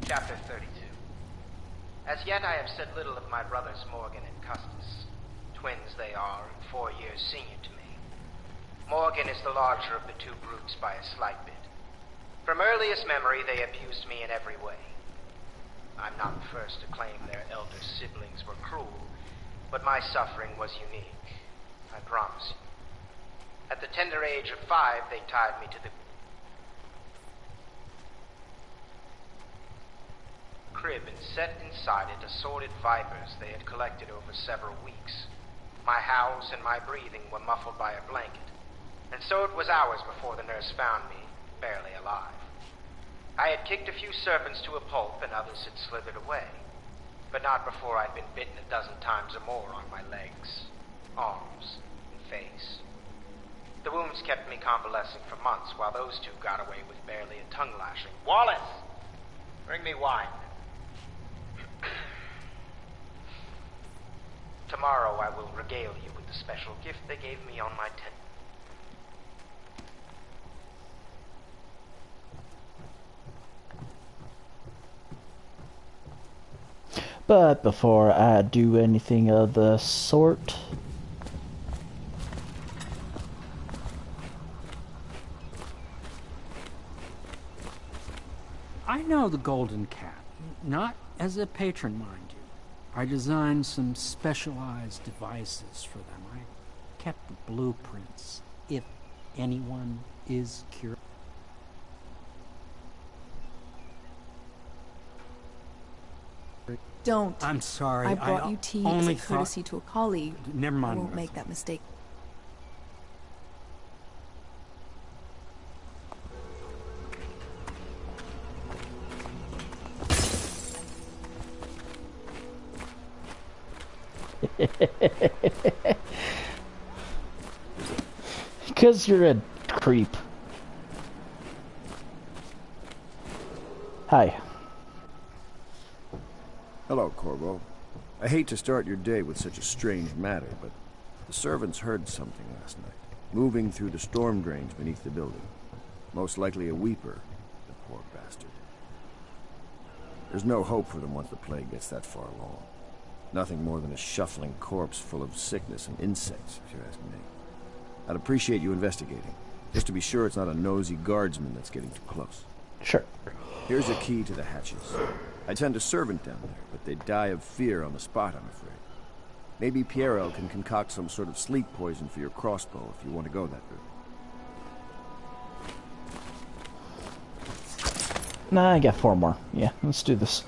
Chapter 32. As yet I have said little of my brothers Morgan and Custis. Twins they are, and 4 years senior to me. Morgan is the larger of the two brutes by a slight bit. From earliest memory they abused me in every way. I'm not the first to claim their elder siblings were cruel, but my suffering was unique, I promise you. At the tender age of 5, they tied me to the crib and set inside it assorted vipers they had collected over several weeks. My howls and my breathing were muffled by a blanket, and so it was hours before the nurse found me, barely alive. I had kicked a few serpents to a pulp and others had slithered away, but not before I'd been bitten a dozen times or more on my legs, arms, and face. The wounds kept me convalescing for months while those two got away with barely a tongue lashing. Wallace! Bring me wine. Tomorrow I will regale you with the special gift they gave me on my 10th. But before I do anything of the sort, I know the Golden Cat, not as a patron, mind you. I designed some specialized devices for them. I kept the blueprints, if anyone is curious. Don't. I'm sorry. I brought you tea as a courtesy to a colleague. Never mind. I won't make that mistake. Because you're a creep. Hi. Hello, Corvo. I hate to start your day with such a strange matter, but the servants heard something last night, moving through the storm drains beneath the building. Most likely a weeper, the poor bastard. There's no hope for them once the plague gets that far along. Nothing more than a shuffling corpse full of sickness and insects, if you ask me. I'd appreciate you investigating, just to be sure it's not a nosy guardsman that's getting too close. Sure. Here's a key to the hatches. I'd send a servant down there, but they'd die of fear on the spot, I'm afraid. Maybe Piero can concoct some sort of sleep poison for your crossbow if you want to go that route. Nah, I got 4 more. Yeah, let's do this.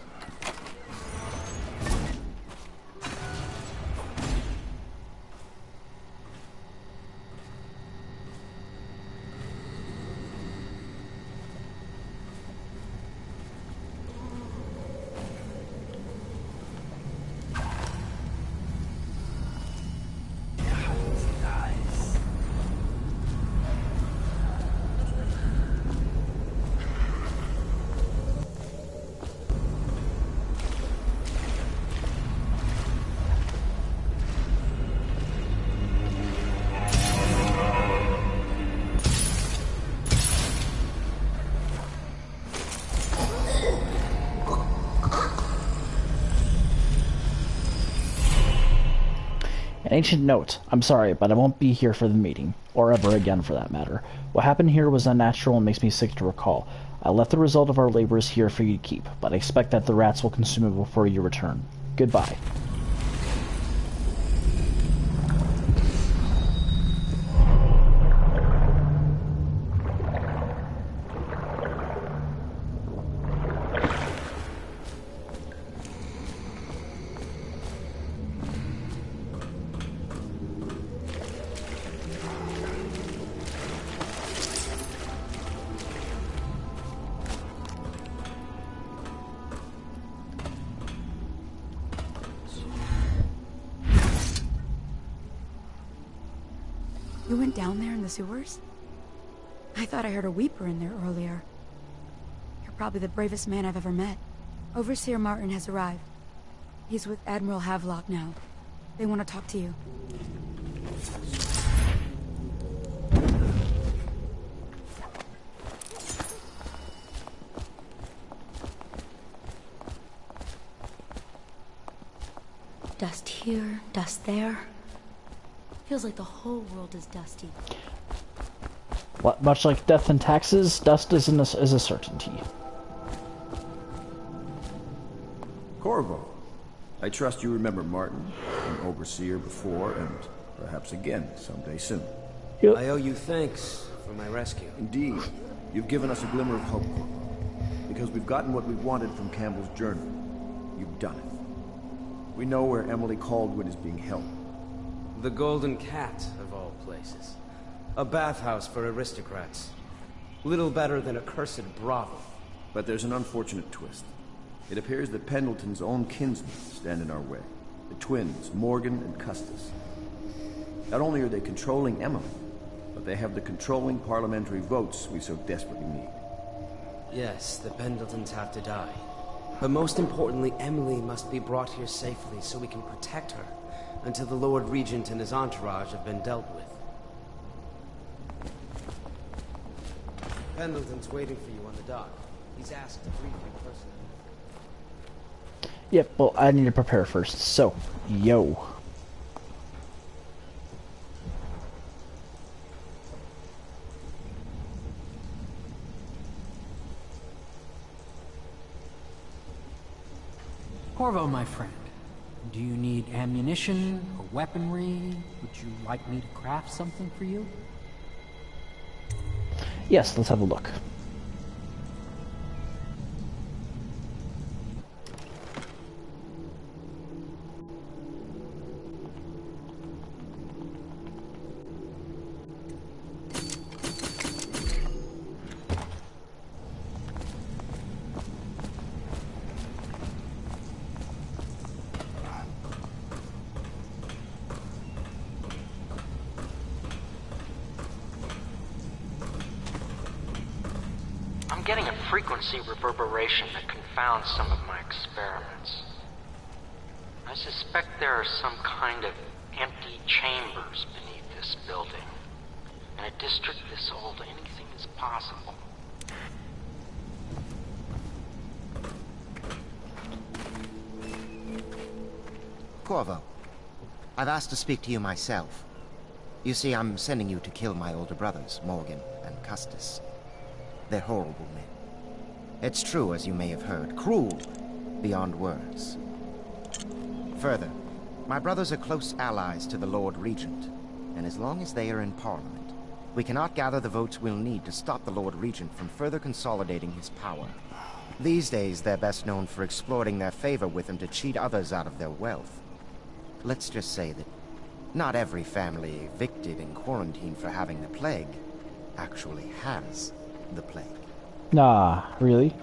An ancient note. I'm sorry, but I won't be here for the meeting. Or ever again, for that matter. What happened here was unnatural and makes me sick to recall. I left the result of our labors here for you to keep, but I expect that the rats will consume it before you return. Goodbye. You went down there in the sewers? I thought I heard a weeper in there earlier. You're probably the bravest man I've ever met. Overseer Martin has arrived. He's with Admiral Havelock now. They want to talk to you. Dust here, dust there. Feels like the whole world is dusty. What, much like death and taxes, dust is a certainty. Corvo, I trust you remember Martin, an overseer before, and perhaps again someday soon. I owe you thanks for my rescue. Indeed. You've given us a glimmer of hope, Corvo. Because we've gotten what we wanted from Campbell's journal. You've done it. We know where Emily Caldwin is being held. The Golden Cat, of all places. A bathhouse for aristocrats. Little better than a cursed brothel. But there's an unfortunate twist. It appears that Pendleton's own kinsmen stand in our way. The twins, Morgan and Custis. Not only are they controlling Emily, but they have the controlling parliamentary votes we so desperately need. Yes, the Pendletons have to die. But most importantly, Emily must be brought here safely so we can protect her until the Lord Regent and his entourage have been dealt with. Pendleton's waiting for you on the dock. He's asked to brief you personally. Yep, well, I need to prepare first, so, yo. Corvo, my friend, do you need ammunition or weaponry? Would you like me to craft something for you? Yes, let's have a look. getting a frequency reverberation that confounds some of my experiments. I suspect there are some kind of empty chambers beneath this building. In a district this old, anything is possible. Corvo, I've asked to speak to you myself. You see, I'm sending you to kill my older brothers, Morgan and Custis. They're horrible men. It's true, as you may have heard, cruel beyond words. Further, my brothers are close allies to the Lord Regent, and as long as they are in Parliament, we cannot gather the votes we'll need to stop the Lord Regent from further consolidating his power. These days, they're best known for exploiting their favor with him to cheat others out of their wealth. Let's just say that not every family evicted and quarantined for having the plague actually has the plague. Nah, really?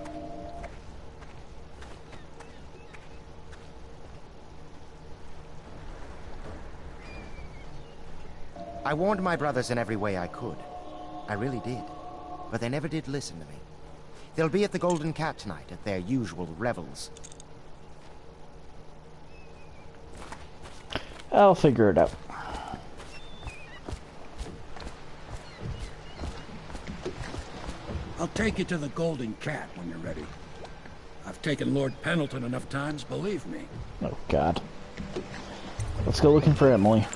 I warned my brothers in every way I could. I really did. But they never did listen to me. They'll be at the Golden Cat tonight at their usual revels. I'll figure it out. I'll take you to the Golden Cat when you're ready. I've taken Lord Pendleton enough times, believe me. Oh, God. Let's go looking for Emily.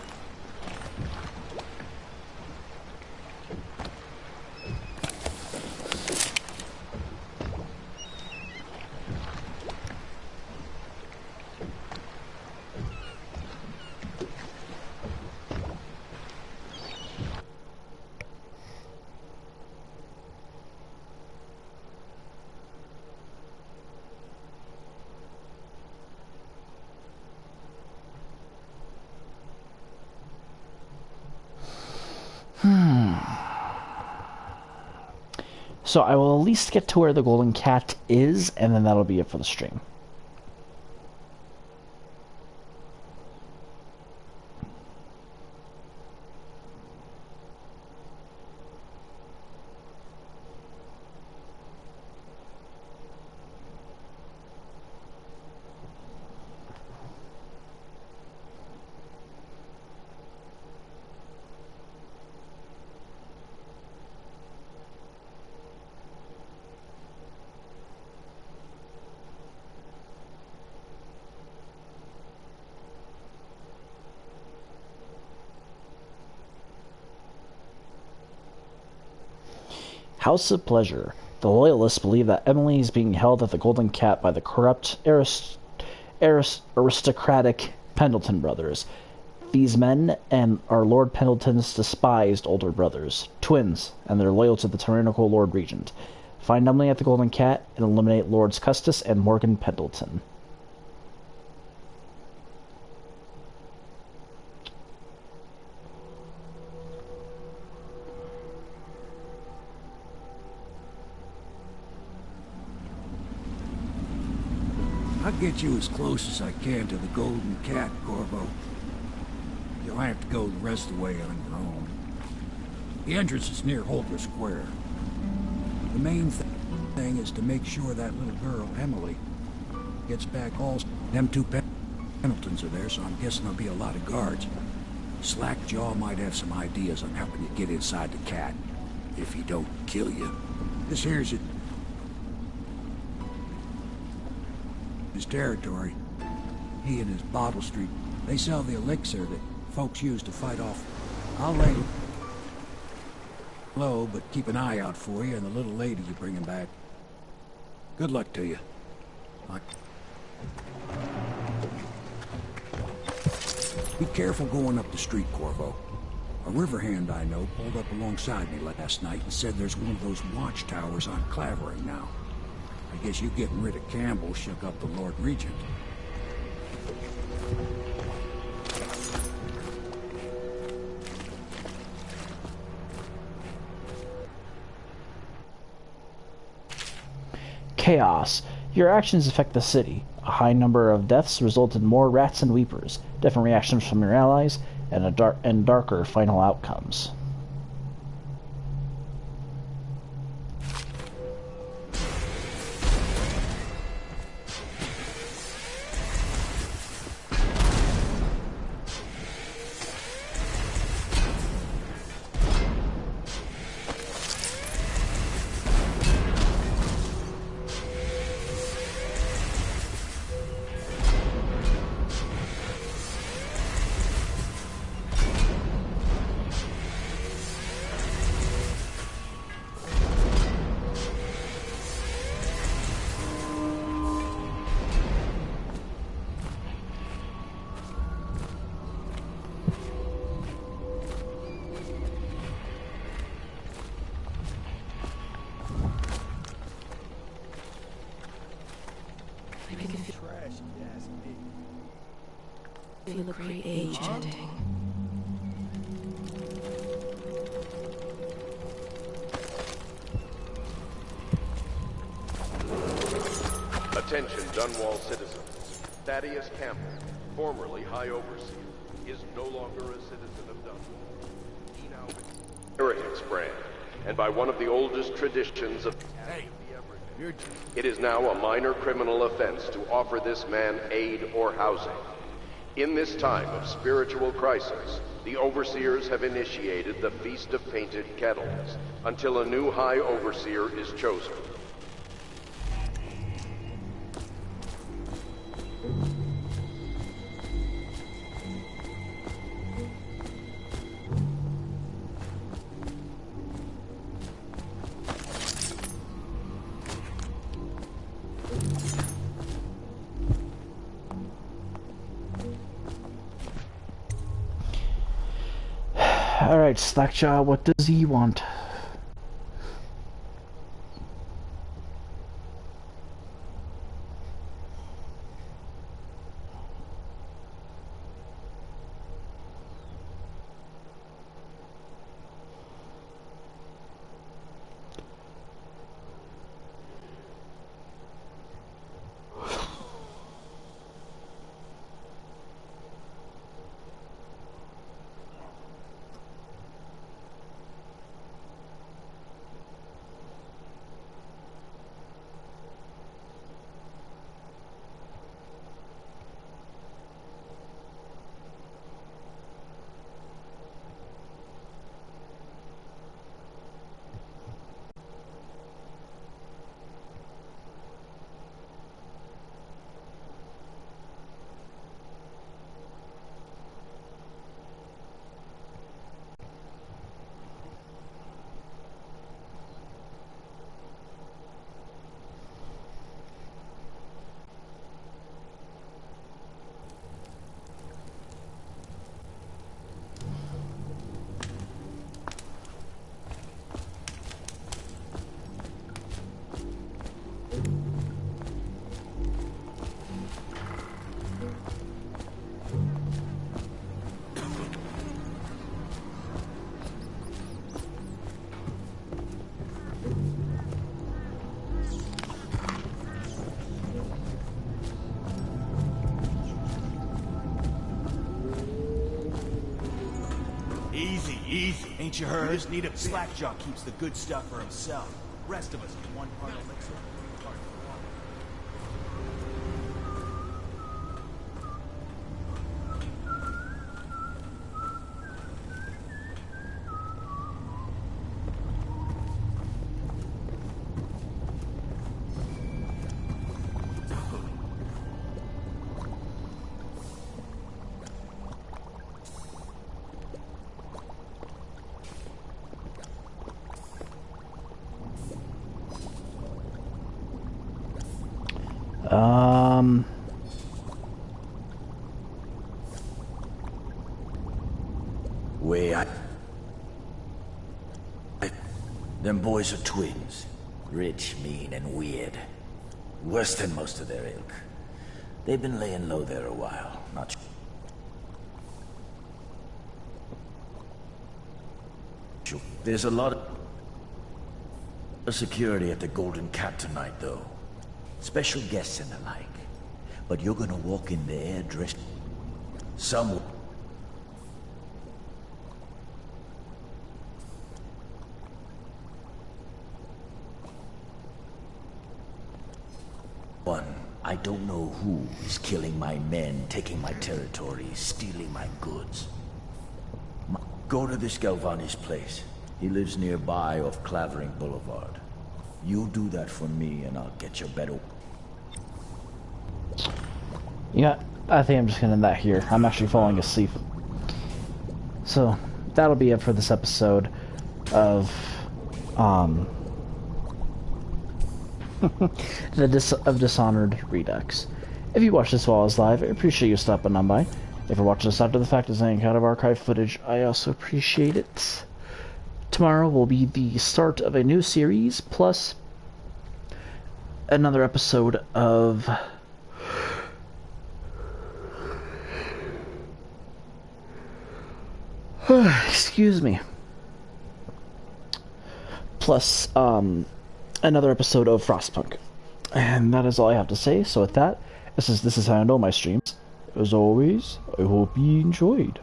So I will at least get to where the Golden Cat is, and then that'll be it for the stream. House of Pleasure. The Loyalists believe that Emily is being held at the Golden Cat by the corrupt, aristocratic Pendleton brothers. These men are Lord Pendleton's despised older brothers, twins, and they're loyal to the tyrannical Lord Regent. Find Emily at the Golden Cat and eliminate Lords Custis and Morgan Pendleton. I'll get you as close as I can to the Golden Cat, Corvo. You'll have to go the rest of the way on your own. The entrance is near Holder Square. The main thing is to make sure that little girl, Emily, gets back all... Them two Pendletons are there, so I'm guessing there'll be a lot of guards. Slackjaw might have some ideas on helping you get inside the cat, if he don't kill you. This here's it. His territory. He and his Bottle Street. They sell the elixir that folks use to fight off. I'll lay low, but keep an eye out for you and the little lady you're bringing back. Good luck to you. Be careful going up the street, Corvo. A river hand I know pulled up alongside me last night and said there's one of those watchtowers on Clavering now. I guess you getting rid of Campbell shook up the Lord Regent. Chaos. Your actions affect the city. A high number of deaths result in more rats and weepers, different reactions from your allies, and darker final outcomes. you look great aging. Attention, Dunwall citizens. Thaddeus Campbell, formerly High Overseer, is no longer a citizen of Dunwall. He now heretics brand, and by one of the oldest traditions of it is now a minor criminal offense to offer this man aid or housing. In this time of spiritual crisis, the Overseers have initiated the Feast of Painted Kettles until a new High Overseer is chosen. Alright, Slackjaw, what does he want? Easy. Ain't you heard? We just need a Slackjaw keeps the good stuff for himself. Rest of us is one part elixir. Them boys are twins. Rich, mean, and weird. Worse than most of their ilk. They've been laying low there a while. Not sure. There's a lot of security at the Golden Cat tonight, though. Special guests and the like. But you're gonna walk in there dressed... Some... I don't know who is killing my men, taking my territory, stealing my goods. Go to this Galvani's place. He lives nearby off Clavering Boulevard. You do that for me and I'll get you better. Yeah, I think I'm just gonna end that here. I'm actually falling asleep. So, that'll be it for this episode of, Dishonored Redux. If you watch this while it's live, I appreciate you stopping on by. If you're watching this after the fact as any kind of archive footage, I also appreciate it. Tomorrow will be the start of a new series, plus another episode of Excuse me. Plus, another episode of Frostpunk. And that is all I have to say. So with that, this is how I know my streams. As always, I hope you enjoyed.